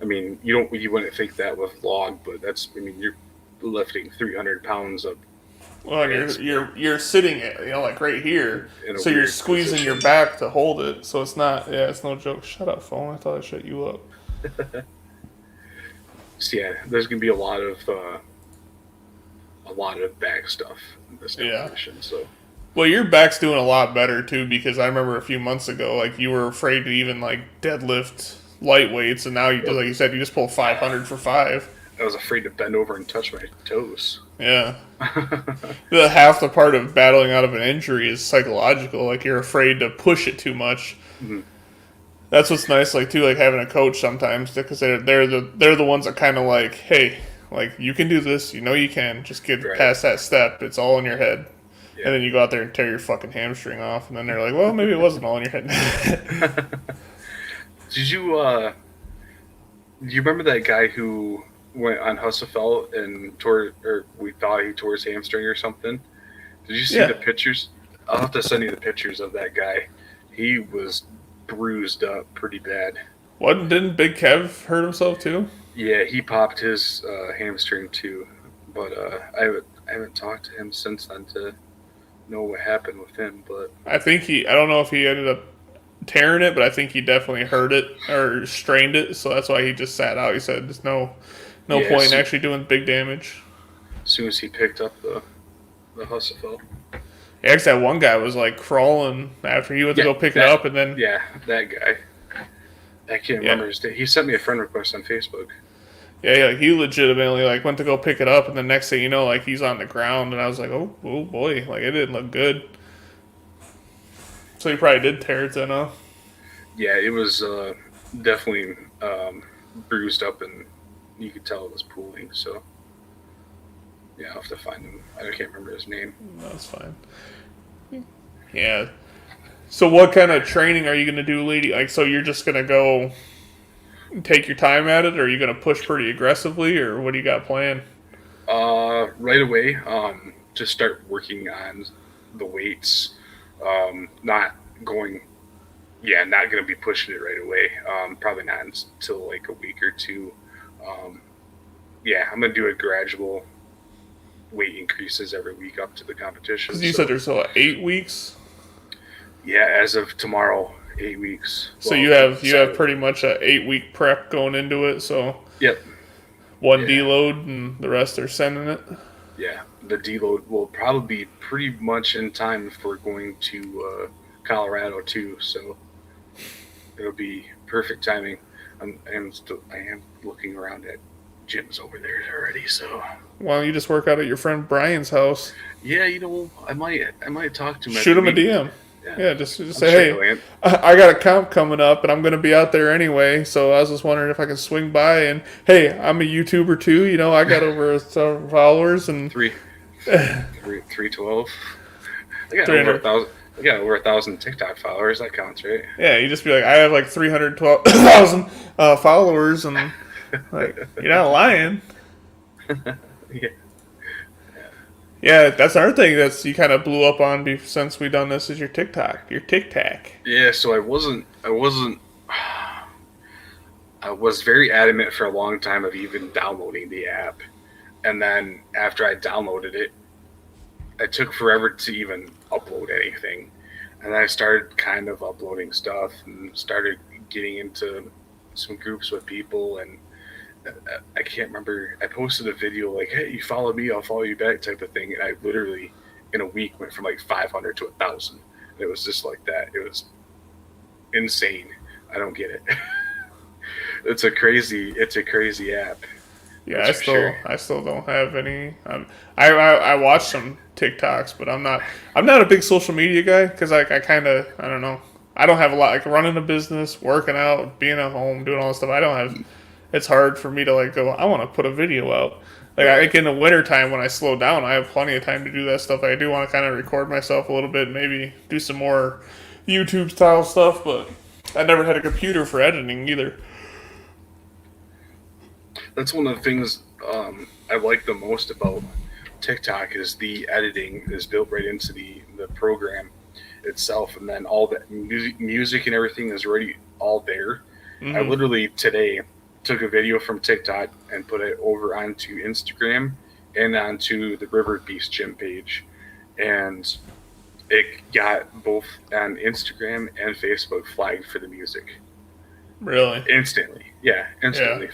I mean, you wouldn't think that with log, but you're lifting 300 pounds up. Well, and It's you're sitting it, like right here, in a so you're weird squeezing your position. back to hold it. So it's not, yeah, it's no joke. Shut up, phone. I thought I shut you up. So yeah, there's gonna be a lot of back stuff in this Yeah. competition. So Well, your back's doing a lot better too, because I remember a few months ago, like you were afraid to even like deadlift light weights, and now you just, yep. like you said, you just pull 500 for 5. I was afraid to bend over and touch my toes. Yeah. The half the part of battling out of an injury is psychological. Like you're afraid to push it too much. Mhm. That's what's nice, like too, like having a coach sometimes, because they're the ones that kind of like, hey, like you can do this, you can, just get Right. past that step. It's all in your head. And Yeah. then you go out there and tear your fucking hamstring off, and then they're like, well, maybe it wasn't all in your head. Did you remember that guy who went on Husafell and tore, or we thought he tore his hamstring or something? Did you see Yeah. the pictures? I'll have to send you the pictures of that guy. He was bruised up pretty bad. Didn't Big Kev hurt himself too? Yeah, he popped his hamstring too, but I haven't talked to him since then to know what happened with him. But I don't know if he ended up tearing it, but I think he definitely hurt it or strained it, so that's why he just sat out. He said there's no yeah, point in actually doing big damage. as soon as he picked up the hustle. Yeah, 'cause that one guy was like crawling after he went to go pick it up, and then yeah, that guy. I can't remember his name. He sent me a friend request on Facebook. yeah, he legitimately like went to go pick it up, and the next thing you know, like he's on the ground, and I was like, oh boy, like it didn't look good. So he probably did tear it then, huh? Yeah, it was definitely bruised up, and you could tell it was pooling. So yeah, I'll have to find him. I can't remember his name. That's fine. Yeah. So what kind of training are you going to do, lady? Like, so you're just going to go take your time at it, or are you going to push pretty aggressively, or what do you got planned? Right away, just start working on the weights. Not going, not going to be pushing it right away. Probably not until like a week or two. I'm going to do a gradual weight increases every week up to the competition. Because you said there's 8 weeks. Yeah, as of tomorrow, 8 weeks. So you have pretty much a 8-week prep going into it. So yep, one deload and the rest are sending it. Yeah, the deload will probably be pretty much in time for going to Colorado too. So it'll be perfect timing. I am looking around at gyms over there already. So why don't you just work out at your friend Brian's house? Yeah, I might talk to him. Shoot him a DM. Yeah, just say, hey, I got a comp coming up, and I'm going to be out there anyway, so I was just wondering if I can swing by, and, hey, I'm a YouTuber, too, I got over 1,000 followers, and... 312. I got over 1,000. I got over 1,000 TikTok followers. That counts, right? Yeah, you just be like, I have like 312,000 followers, and, like, you're not lying. Yeah. Yeah, that's another thing that's you kind of blew up on since we done this is your TikTok. Yeah, so I was very adamant for a long time of even downloading the app. And then after I downloaded it, it took forever to even upload anything. And then I started kind of uploading stuff and started getting into some groups with people, and I can't remember. I posted a video like, hey, you follow me, I'll follow you back type of thing. And I literally, in a week, went from like 500 to 1,000. It was just like that. It was insane. I don't get it. It's a crazy app. Yeah, I still don't have any. I watch some TikToks, but I'm not a big social media guy because I kind of, I don't know. I don't have a lot, like running a business, working out, being at home, doing all this stuff. I don't have... It's hard for me to like go, I want to put a video out. Like I think in the wintertime when I slow down, I have plenty of time to do that stuff. I do want to kind of record myself a little bit, maybe do some more YouTube style stuff, but I never had a computer for editing either. That's one of the things I like the most about TikTok is the editing is built right into the program itself, and then all the music and everything is already all there. Mm-hmm. I literally today took a video from TikTok and put it over onto Instagram and onto the River Beast gym page. And it got both on Instagram and Facebook flagged for the music. Really? Instantly. Yeah,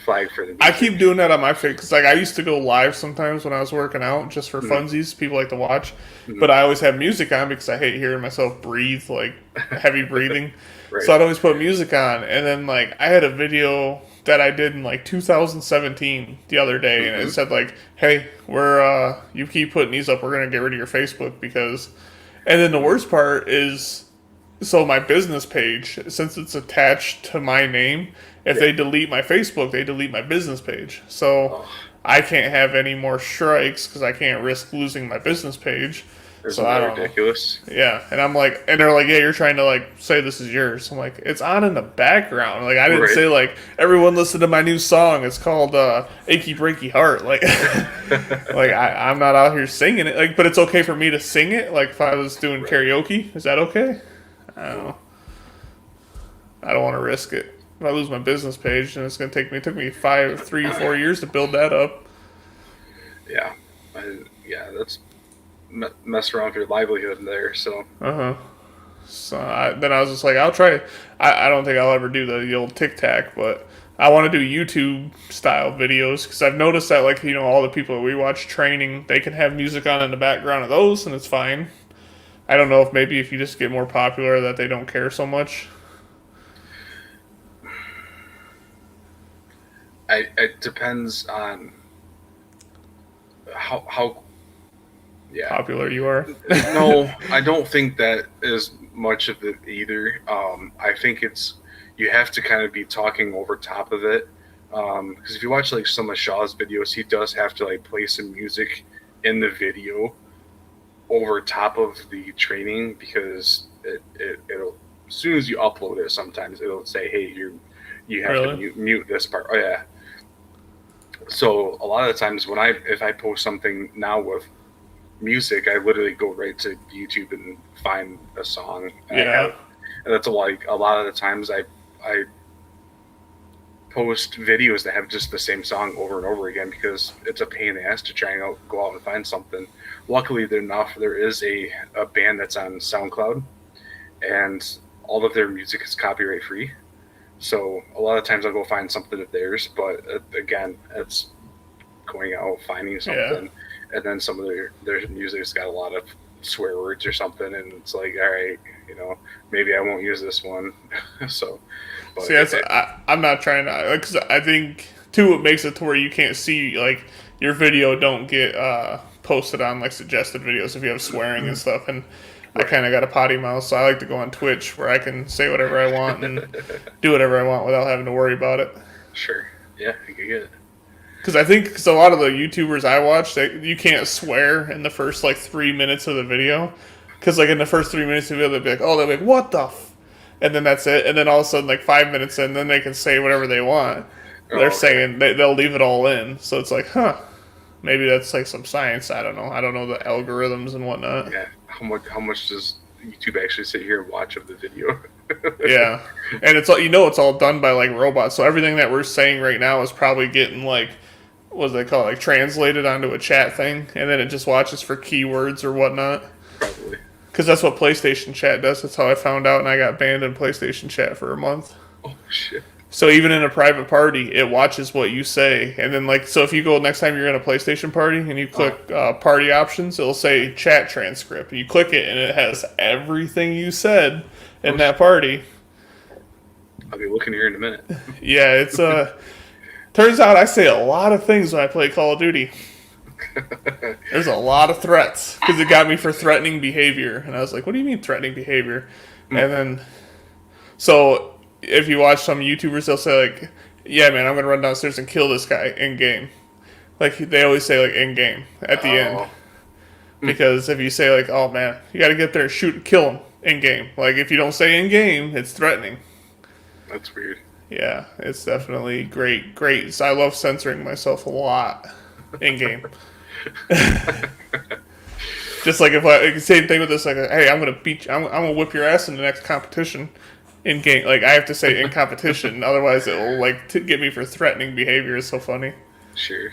flagged for the music. I keep doing that on my face because like I used to go live sometimes when I was working out just for funsies. People like to watch. Mm-hmm. But I always have music on because I hate hearing myself breathe, like heavy breathing. Right. So I'd always put music on. And then like I had a video that I did in like 2017 the other day, and it said like, hey, we're you keep putting these up, we're gonna get rid of your Facebook because... And then the worst part is, so my business page, since it's attached to my name, if they delete my Facebook, they delete my business page. So I can't have any more strikes because I can't risk losing my business page. So I don't ridiculous. Know. Yeah, and I'm like, and they're like, yeah, you're trying to like say this is yours. I'm like, it's on in the background. Like I didn't say like everyone listen to my new song. It's called "Achy Breaky Heart." Like, like I'm not out here singing it. Like, but it's okay for me to sing it. Like if I was doing karaoke, is that okay? I don't know. I don't want to risk it. if I lose my business page, and it's gonna it took me 3 4 years to build that up. Yeah, yeah, that's mess around with your livelihood there. So So then I was just like, I'll try. I don't think I'll ever do the old Tic Tac, but I want to do YouTube style videos because I've noticed that, like, all the people that we watch training, they can have music on in the background of those, and it's fine. I don't know if maybe if you just get more popular that they don't care so much. It depends on how yeah. Popular you are. No, I don't think that is much of it either. I think you have to kind of be talking over top of it. Because if you watch like some of Shaw's videos, he does have to like play some music in the video over top of the training because it'll as soon as you upload it, sometimes it'll say, "Hey, you have Really? to mute this part." Oh yeah. So a lot of the times if I post something now with music, I literally go right to YouTube and find a song. Yeah. And that's like a lot of the times I post videos that have just the same song over and over again because it's a pain in the ass to try and go out and find something. Luckily enough, there is a band that's on SoundCloud, and all of their music is copyright free. So a lot of times I'll go find something of theirs, but again, it's going out finding something. Yeah. And then some of their music's got a lot of swear words or something, and it's like, all right, maybe I won't use this one. So, but See, I'm not trying to, because I think too it makes it to where you can't see, like, your video don't get posted on like suggested videos if you have swearing and stuff. And I kind of got a potty mouth, so I like to go on Twitch where I can say whatever I want and do whatever I want without having to worry about it. Sure, yeah, I can get it. Because a lot of the YouTubers I watch, you can't swear in the first like 3 minutes of the video. Because like in the first 3 minutes of the video, they'll be like, what the f-? And then that's it. And then all of a sudden, like 5 minutes in, then they can say whatever they want. They're saying they'll leave it all in. So it's like, maybe that's like some science. I don't know. I don't know the algorithms and whatnot. Yeah, how much does YouTube actually sit here and watch of the video? Yeah, and it's all done by like robots. So everything that we're saying right now is probably getting like, what do they call it, like translated onto a chat thing, and then it just watches for keywords or whatnot. Probably. Because that's what PlayStation Chat does. That's how I found out, and I got banned in PlayStation Chat for a month. Oh shit. So even in a private party, it watches what you say, and then like, so if you go next time you're in a PlayStation party and you click party options, it'll say chat transcript. You click it, and it has everything you said in that party. I'll be looking here in a minute. Yeah, it's turns out I say a lot of things when I play Call of Duty. There's a lot of threats because it got me for threatening behavior, and I was like, "What do you mean threatening behavior?" And then, so if you watch some YouTubers, they'll say like, "Yeah, man, I'm gonna run downstairs and kill this guy in game." Like they always say like in game at the end, because if you say like, "Oh man, you got to get there and shoot and kill him in game," like if you don't say in game, it's threatening. That's weird. Yeah, it's definitely great. So I love censoring myself a lot in game. Just like same thing with this, like, hey, I'm gonna whip your ass in the next competition in game. Like I have to say in competition, otherwise it will like get me for threatening behavior. It's so funny. Sure.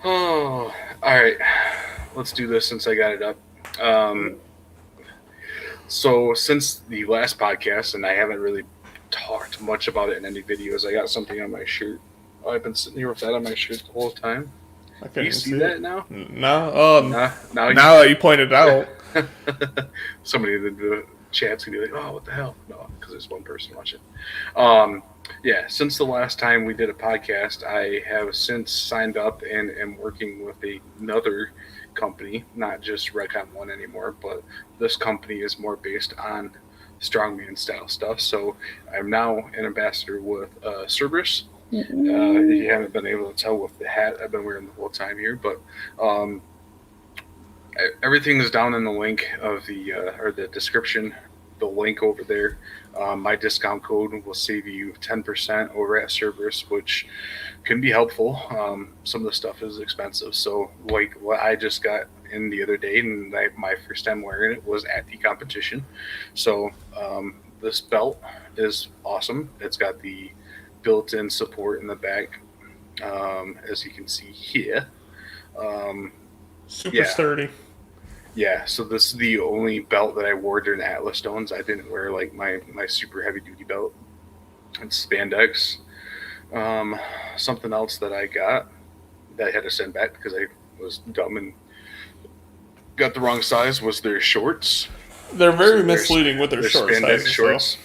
Oh, all right. Let's do this since I got it up. So since the last podcast, and I haven't really talked much about it in any videos, I got something on my shirt. Oh, I've been sitting here with that on my shirt the whole time. Can you see that now? No. Now that you pointed out. Somebody in the chat's gonna be like, "Oh, what the hell?" No, because there's one person watching. Yeah, since the last time we did a podcast, I have since signed up and am working with another company, not just Redcon One anymore, but this company is more based on strongman style stuff. So I'm now an ambassador with Cerberus. You haven't been able to tell with the hat I've been wearing the whole time here, but everything is down in the link of the description, the link over there. My discount code will save you 10% over at Cerberus, which can be helpful. Some of the stuff is expensive, so like what I just got in the other day, and my first time wearing it was at the competition. So this belt is awesome. It's got the built-in support in the back, as you can see here. Um, Super yeah, sturdy. yeah. So this is the only belt that I wore during the Atlas Stones. I didn't wear like my super heavy duty belt. It's spandex. Um, Something else that I got that I had to send back because I was dumb and got the wrong size was their shorts. They're So very misleading with their short spandex sizes, shorts.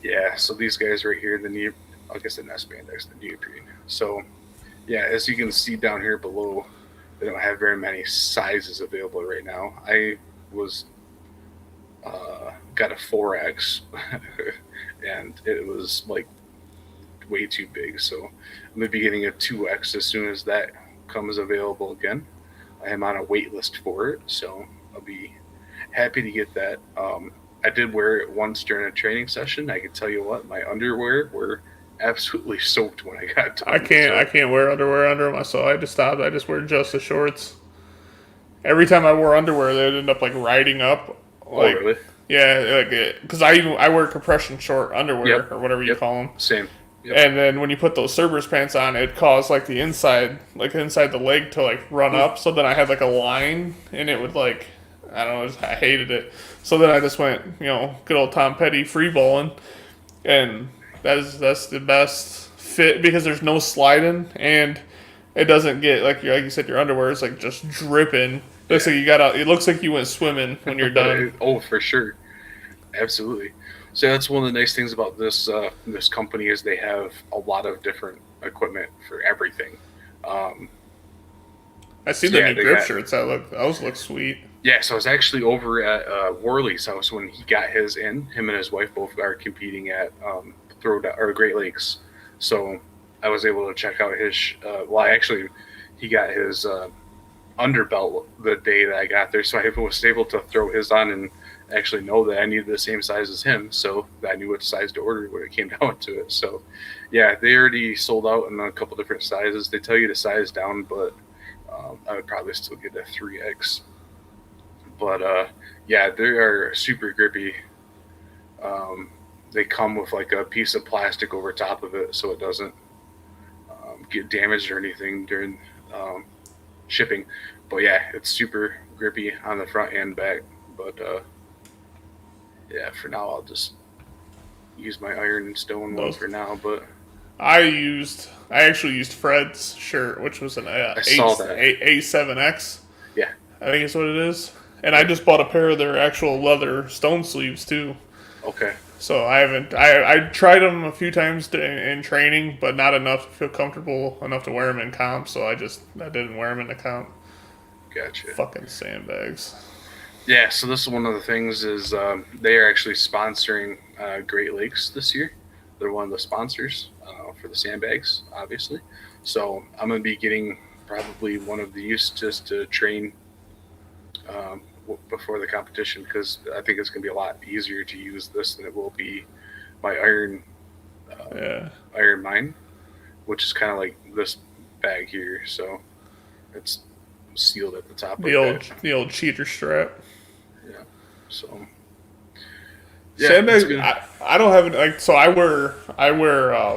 Yeah, so these guys right here, I guess they're not spandex, the neoprene. So yeah, as you can see down here below, they don't have very many sizes available right now. I was got a 4X, and it was like way too big. So I'm gonna be getting a 2X as soon as that comes available again. I am on a wait list for it, so I'll be happy to get that. I did wear it once during a training session. I can tell you what, my underwear were absolutely soaked when I got done. I can't wear underwear under them, so I just stopped. I just wear just the shorts. Every time I wore underwear, they'd end up like riding up. Oh, Like, really? yeah, like because I wear compression short underwear Yep. or whatever you call them. Same. Yep. And then when you put those Cerberus pants on, it caused like the inside the leg to like run up. So then I had like a line, and it would like, I don't know, I hated it. So then I just went, good old Tom Petty free balling, and that's the best fit because there's no sliding, and it doesn't get like you said, your underwear is like just dripping. It looks like you went swimming when you're done. Oh, for sure. Absolutely. So that's one of the nice things about this company is they have a lot of different equipment for everything. Um, I see so the yeah, new they grip got, shirts. Those look sweet. yeah, so I was actually over at Worley's house when he got his in. Him and his wife both are competing at Great Lakes. So I was able to check out his. He got his underbelt the day that I got there, so I was able to throw his on and actually know that I needed the same size as him, so I knew what size to order when it came down to it. So, yeah, they already sold out in a couple different sizes. They tell you to size down, but I would probably still get a 3X. But yeah, they are super grippy. They come with like a piece of plastic over top of it, so it doesn't get damaged or anything during shipping. But yeah, it's super grippy on the front and back. But yeah, for now I'll just use my iron and stone one for now. But I actually used Fred's shirt, which was an I saw that. A7X. Yeah. I think is what it is. And I just bought a pair of their actual leather stone sleeves too. Okay. So I haven't. I tried them a few times in training, but not enough to feel comfortable enough to wear them in comp. So I didn't wear them in the comp. Gotcha. Fucking sandbags. Yeah. So this is one of the things is they are actually sponsoring Great Lakes this year. They're one of the sponsors for the sandbags, obviously. So I'm gonna be getting probably one of these just to train before the competition because I think it's gonna be a lot easier to use this than it will be my iron mine, which is kind of like this bag here. So it's sealed at the top. The old cheater strap. Yeah. So. Yeah, sandbags. I don't have like so. I wear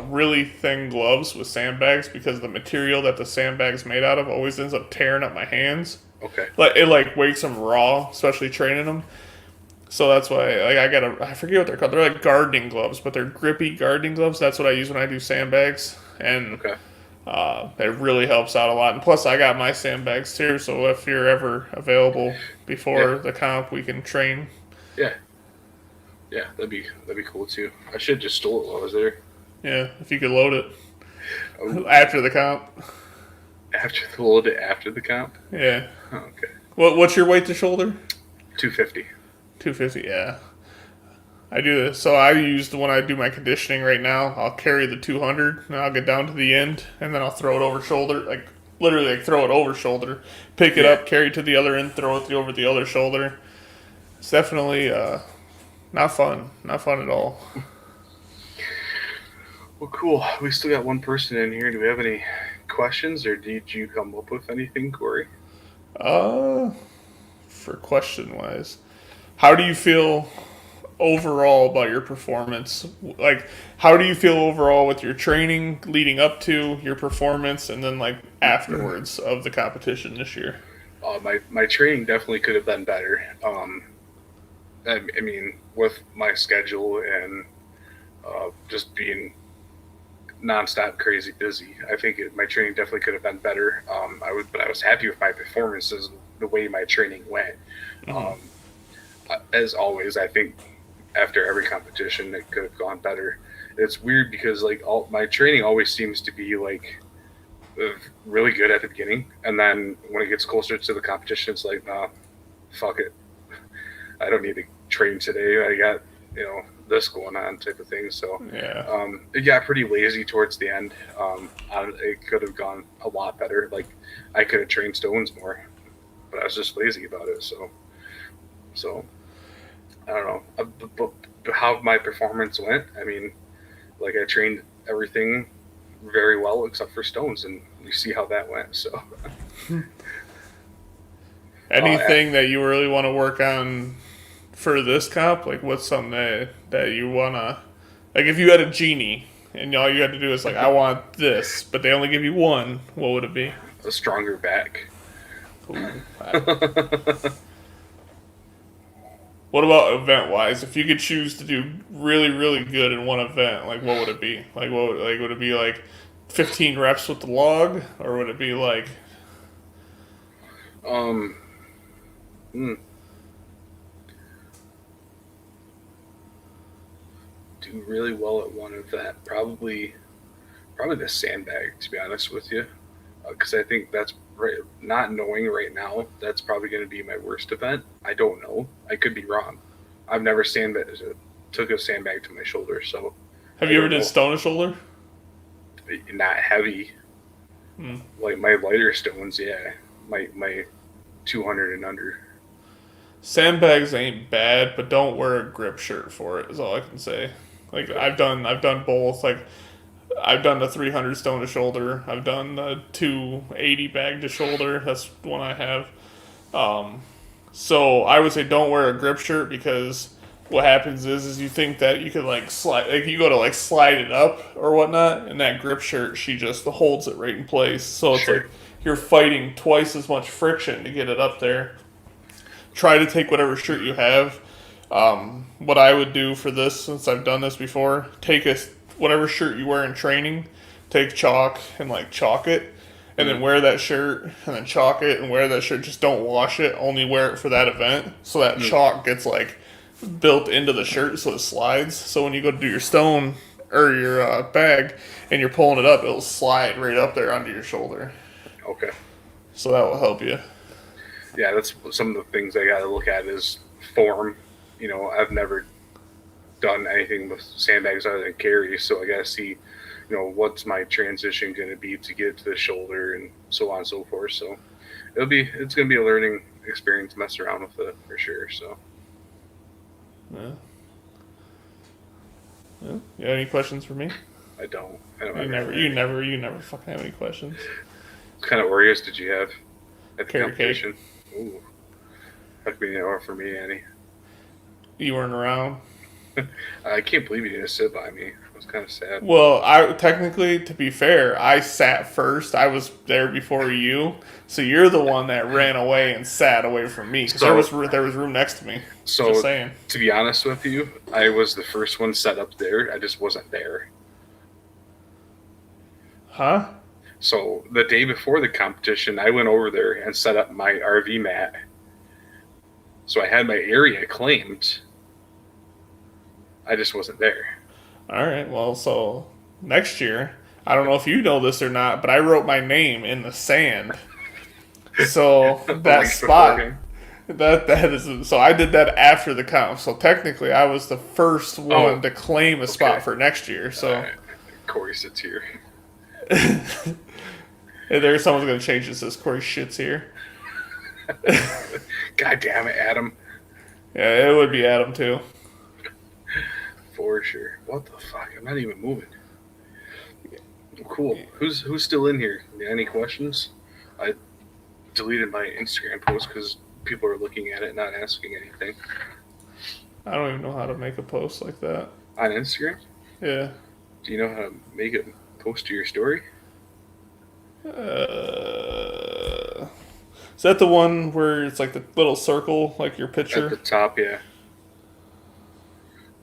really thin gloves with sandbags because the material that the sandbag's made out of always ends up tearing up my hands. Okay. Like it wakes them raw, especially training them. So that's why I forget what they're called. They're like gardening gloves, but they're grippy gardening gloves. That's what I use when I do sandbags, and it really helps out a lot. And plus, I got my sandbags too. So if you're ever available before the comp, we can train. Yeah. Yeah, that'd be cool too. I should have just stole it while I was there. Yeah, if you could load it after the comp. Load it after the comp. Yeah. Oh, okay. What's your weight to shoulder? 250. 250. Yeah. I do this. So I use when I do my conditioning right now. I'll carry the 200 and I'll get down to the end and then I'll throw it over shoulder, like literally like throw it over shoulder, pick it up, carry it to the other end, throw it over the other shoulder. It's definitely not fun. Not fun at all. Well, cool. We still got one person in here. Do we have any questions, or did you come up with anything, Cory? For question-wise, how do you feel overall about your performance? Like, how do you feel overall with your training leading up to your performance, and then like afterwards of the competition this year? My training definitely could have been better. I mean, with my schedule and just being nonstop crazy busy, I think my training definitely could have been better. But I was happy with my performances, the way my training went. Um, as always, I think after every competition, it could have gone better. It's weird because like all my training always seems to be like really good at the beginning, and then when it gets closer to the competition, it's like, nah, fuck it, I don't need to train today. I got this going on type of thing. So Yeah. it got pretty lazy towards the end. It could have gone a lot better. Like I could have trained stones more, but I was just lazy about it. So I don't know. But how my performance went, I mean, like I trained everything very well except for stones, and you see how that went. So Anything that you really want to work on for this comp? Like, what's something that you wanna, like, if you had a genie and all you had to do is like, I want this, but they only give you one, what would it be? a stronger back. Ooh, what about event wise? If you could choose to do really, really good in one event, like what would it be? Like would it be like 15 reps with the log, or would it be like Um, mm, do really well at one event. Probably the sandbag, to be honest with you, because I think that's right. Not knowing right now, that's probably going to be my worst event. I don't know. I could be wrong. I've never took a sandbag to my shoulder, so have I you ever don't did know. stone to shoulder? Not heavy, Hmm. like my lighter stones. Yeah, my 200 and under. Sandbags ain't bad, but don't wear a grip shirt for it. Is all I can say. Like Okay. I've done both. Like I've done the 300 stone to shoulder. I've done the 280 bag to shoulder. That's one I have. Um, so I would say don't wear a grip shirt, because what happens is you think that you could like slide, like you go to like slide it up or whatnot, and that grip shirt, she just holds it right in place. So it's Sure. like you're fighting twice as much friction to get it up there. Try to take whatever shirt you have. What I would do for this, since I've done this before, take whatever shirt you wear in training, take chalk and like chalk it, and then Mm, wear that shirt, and then chalk it and wear that shirt. Just don't wash it. Only wear it for that event, so that mm. chalk gets like built into the shirt, so it slides. So when you go to do your stone or your bag and you're pulling it up, it'll slide right up there onto your shoulder. Okay. So that will help you. Yeah, that's some of the things I got to look at is form. I've never done anything with sandbags other than carry, so I got to see, what's my transition going to be to get to the shoulder and so on and so forth. So it's going to be a learning experience to mess around with it for sure. So Yeah. Yeah. You have any questions for me? I don't You never fucking have any questions. What kind of Oreos did you have at the Carrot cake. competition? Ooh, that'd be an hour for me, Annie. You weren't around. I can't believe you didn't sit by me. I was kind of sad. Well, I technically, to be fair, I sat first. I was there before you, so you're the one that ran away and sat away from me, because So, there was room next to me. Just so saying. to be honest with you, I was the first one set up there. I just wasn't there. Huh? So the day before the competition, I went over there and set up my RV mat. So I had my area claimed. I just wasn't there. All right. Well, so next year, I don't know if you know this or not, but I wrote my name in the sand. So A that week spot, beforehand. that is, so I did that after the comp. So technically, I was the first one Oh, to claim a okay. spot for next year. So Cory sits here. there's someone's gonna change this. Says Cory shits here. God damn it, Adam. Yeah, it would be Adam too. For sure. What the fuck? I'm not even moving. Cool. Who's still in here? Any questions? I deleted my Instagram post because people are looking at it, not asking anything. I don't even know how to make a post like that. On Instagram? Yeah. Do you know how to make a post to your story? Is that the one where it's like the little circle, like your At the picture? top, yeah.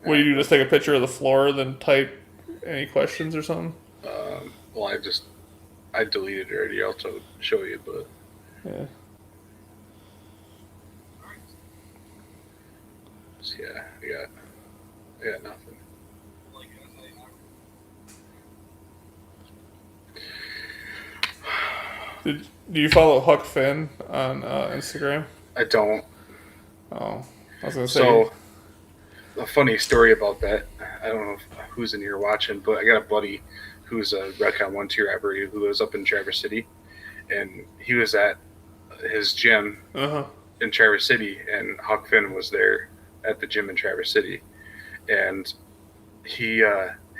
What do you do? Just take a picture of the floor, then type any questions or something? Well, I deleted it already. I'll show you, but Yeah. yeah, I got nothing. Do you follow Huck Finn on Instagram? I don't. Oh, I was gonna say. So, a funny story about that. I don't know who's in here watching, but I got a buddy who's a Redcon 1 tier operator who lives up in Traverse City, and he was at his gym in Traverse City, and Huck Finn was there at the gym in Traverse City, and he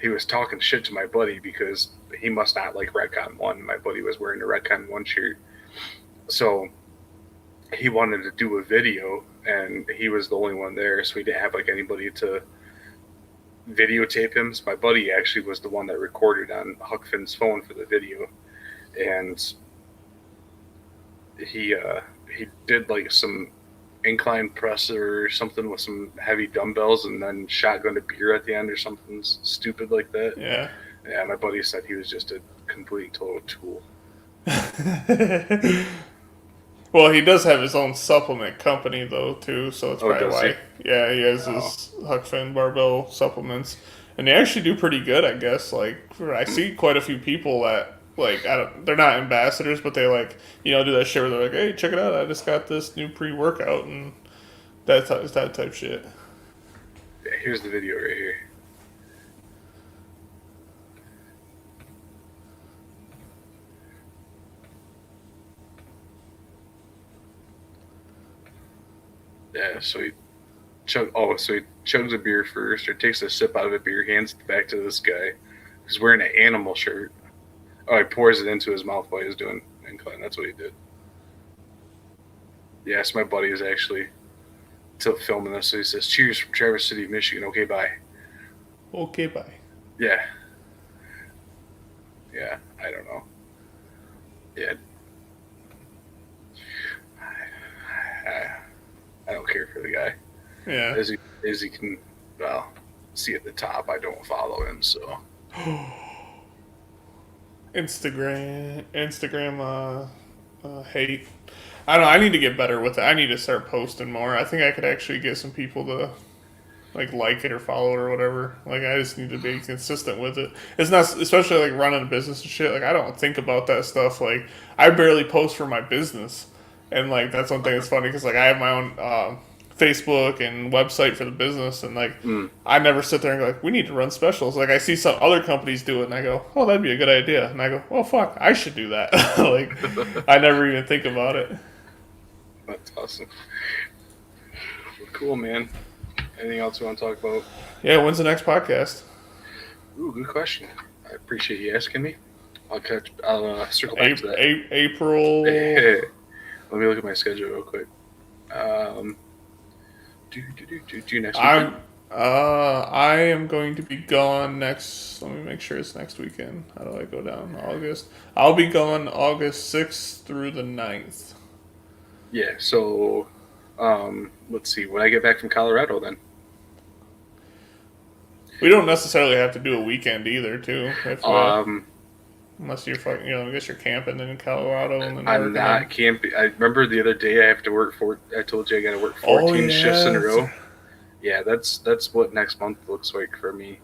was talking shit to my buddy because he must not like Redcon 1. My buddy was wearing a Redcon 1 shirt, so he wanted to do a video, and he was the only one there, so he didn't have like anybody to videotape him. So my buddy actually was the one that recorded on Huck Finn's phone for the video, and he did like some incline press or something with some heavy dumbbells, and then shotgunned a beer at the end or something stupid like that. Yeah. Yeah, my buddy said he was just a complete total tool. Well, he does have his own supplement company though too, so it's probably why. Yeah, he has his Huck Finn barbell supplements, and they actually do pretty good, I guess. Like I see quite a few people that like they're not ambassadors, but they like do that shit where they're like, hey, check it out, I just got this new pre-workout and that type shit. Yeah, here's the video right here. Yeah, so he chugs a beer first, or takes a sip out of a beer, hands it back to this guy who's wearing an animal shirt. Oh, he pours it into his mouth while he's doing incline. That's what he did. Yes, my buddy is actually still filming this. So he says, "Cheers from Traverse City, Michigan. Okay, bye." Okay, bye. Yeah. Yeah, I don't know. Yeah. I don't care for the guy. Yeah. As he can, well, see at the top, I don't follow him, so. Instagram hate. I don't know. I need to get better with it. I need to start posting more. I think I could actually get some people to like it or follow it or whatever. Like I just need to be consistent with it. It's not, especially like running a business and shit. Like I don't think about that stuff. Like I barely post for my business, and like that's one thing that's funny because like I have my own Facebook and website for the business, and like I never sit there and go like, we need to run specials. Like I see some other companies do it, and I go, oh, that'd be a good idea, and I go, well, fuck, I should do that. Like I never even think about it. That's awesome. Well, cool, man. Anything else you want to talk about? Yeah, when's the next podcast? Ooh, good question. I appreciate you asking me. I'll circle back to that. April. Let me look at my schedule real quick. Do next weekend? I am going to be gone next. Let me make sure it's next weekend. How do I go down? August. I'll be gone August 6th through the 9th. Yeah. So, let's see. When I get back from Colorado, then. We don't necessarily have to do a weekend either, too. Unless you're fucking, I guess you're camping in Colorado and then I'm not camping. I remember the other day I have to work I told you I got to work 14 shifts in a row. Yeah, that's what next month looks like for me.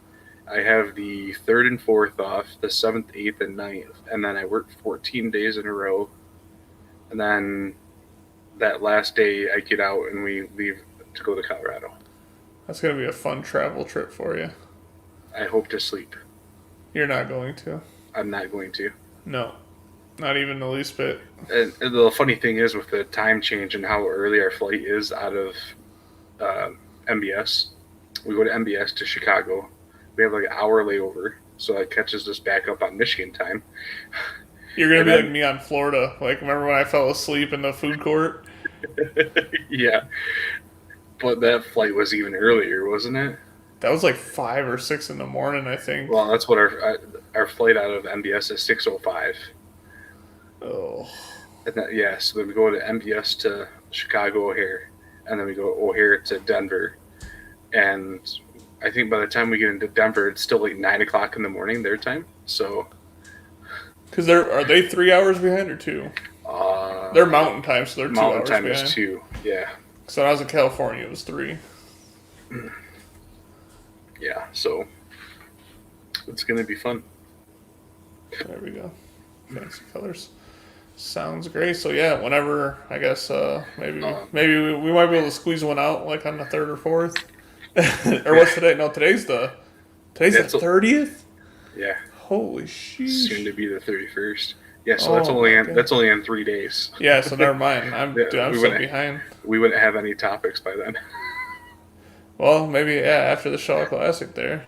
I have the 3rd and 4th off, the 7th, 8th, and 9th, and then I work 14 days in a row. And then that last day I get out and we leave to go to Colorado. That's going to be a fun travel trip for you. I hope to sleep. You're not going to. I'm not going to. No, not even the least bit. And the funny thing is with the time change and how early our flight is out of MBS, we go to MBS to Chicago. We have like an hour layover, so that catches us back up on Michigan time. You're going to be like me on Florida. Like, remember when I fell asleep in the food court? Yeah. But that flight was even earlier, wasn't it? That was like 5 or 6 in the morning, I think. Well, that's what our flight out of MBS is 6:05. Oh. So then we go to MBS to Chicago O'Hare, and then we go O'Hare to Denver. And I think by the time we get into Denver, it's still like 9 o'clock in the morning their time. So, because are they 3 hours behind or 2? They're mountain time, so they're 2 hours behind. Mountain time is 2, yeah. So when I was in California, it was 3. Yeah, so it's gonna be fun. There we go. Fancy colors. Sounds great. So yeah, whenever I guess maybe we might be able to squeeze one out like on the 3rd or 4th. Or what's today? No, today's the 30th. Yeah. Holy shit. Soon to be the 31st. Yeah, so that's only in 3 days. Yeah, so never mind. I'm so behind. We wouldn't have any topics by then. Well, maybe after the Shaw Classic there.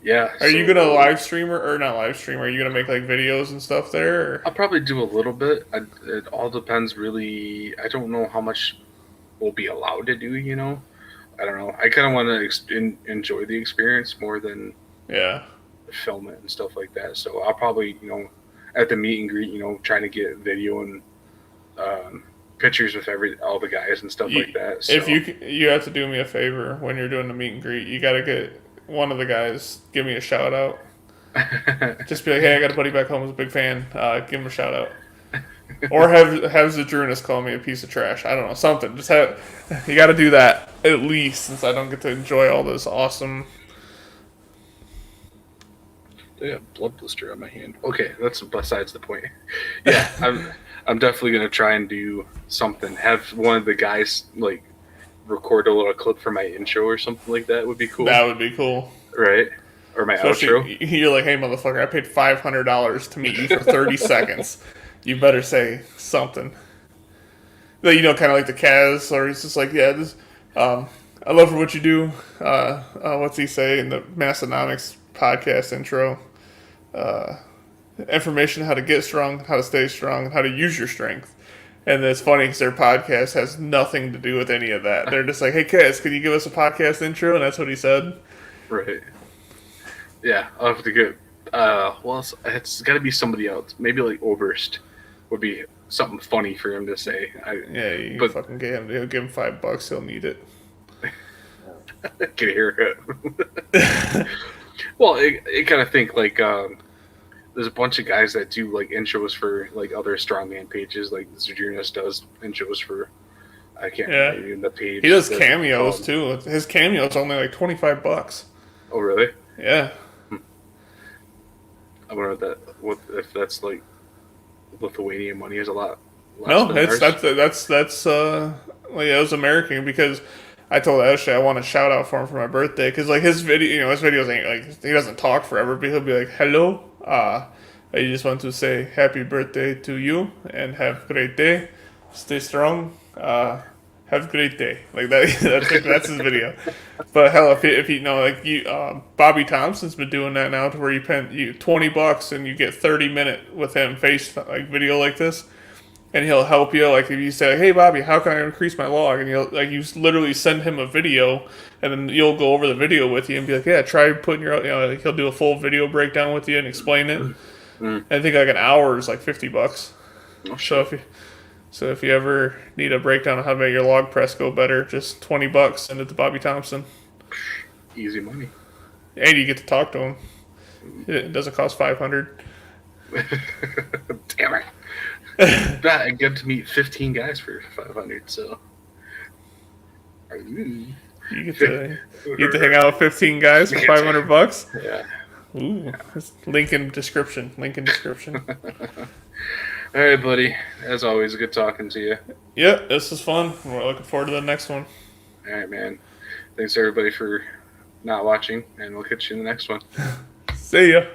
Yeah. Are you gonna live stream or not live stream? Are you gonna make like videos and stuff there? Or? I'll probably do a little bit. It all depends, really. I don't know how much we'll be allowed to do. I don't know. I kind of want to enjoy the experience more than film it and stuff like that. So I'll probably at the meet and greet, trying to get video and pictures with all the guys and stuff like that. So. If you have to do me a favor when you're doing the meet and greet, you got to get one of the guys, give me a shout out. Just be like, hey, I got a buddy back home who's a big fan. Give him a shout out. Or have Zadrunas call me a piece of trash. I don't know, something. Just you got to do that at least, since I don't get to enjoy all this awesome. I got a blood blister on my hand. Okay, that's besides the point. Yeah, I'm definitely gonna try and do something. Have one of the guys like record a little clip for my intro or something like that would be cool. That would be cool. Right? Or my outro. You're like, hey motherfucker, I paid $500 to meet you for 30 seconds. You better say something. Kind of like the Kaz, or he's just like, yeah, this, I love what you do. What's he say in the Massonomics podcast intro? Information how to get strong, how to stay strong, and how to use your strength. And it's funny because their podcast has nothing to do with any of that. They're just like, hey, Kaz, can you give us a podcast intro? And that's what he said. Right. Yeah, I'll have to get... well, it's got to be somebody else. Maybe like Oberst would be something funny for him to say. You fucking get him. He'll give him $5. He'll need it. Get a haircut. Well, I kind of think like... there's a bunch of guys that do like intros for like other strongman pages, like Zadrunas does intros for. I can't remember the page. He does cameos too. His cameo's only like $25. Oh really? Yeah. I wonder if that's like Lithuanian money is a lot. No, that's it was American because I told Ashley I want a shout out for him for my birthday because like his videos ain't like he doesn't talk forever, but he'll be like, hello. I just want to say happy birthday to you and have a great day. Stay strong. Have a great day. Like that. That's his video. But hell, if you know, like you, Bobby Thompson's been doing that now, to where you pay $20 and you get 30-minute with him video like this, and he'll help you. Like if you say, hey Bobby, how can I increase my log? And you literally send him a video, and then you'll go over the video with you and be like, yeah, try putting he'll do a full video breakdown with you and explain it. And I think like an hour is like $50. Oh, so if you ever need a breakdown on how to make your log press go better, just $20, send it to Bobby Thompson. Easy money. And you get to talk to him. It doesn't cost $500. Damn it. I get to meet 15 guys for $500, so. You get to hang out with 15 guys for $500? Yeah. Ooh. Yeah. Link in description. All right, buddy. As always, good talking to you. Yeah, this is fun. We're looking forward to the next one. All right, man. Thanks, everybody, for not watching, and we'll catch you in the next one. See ya.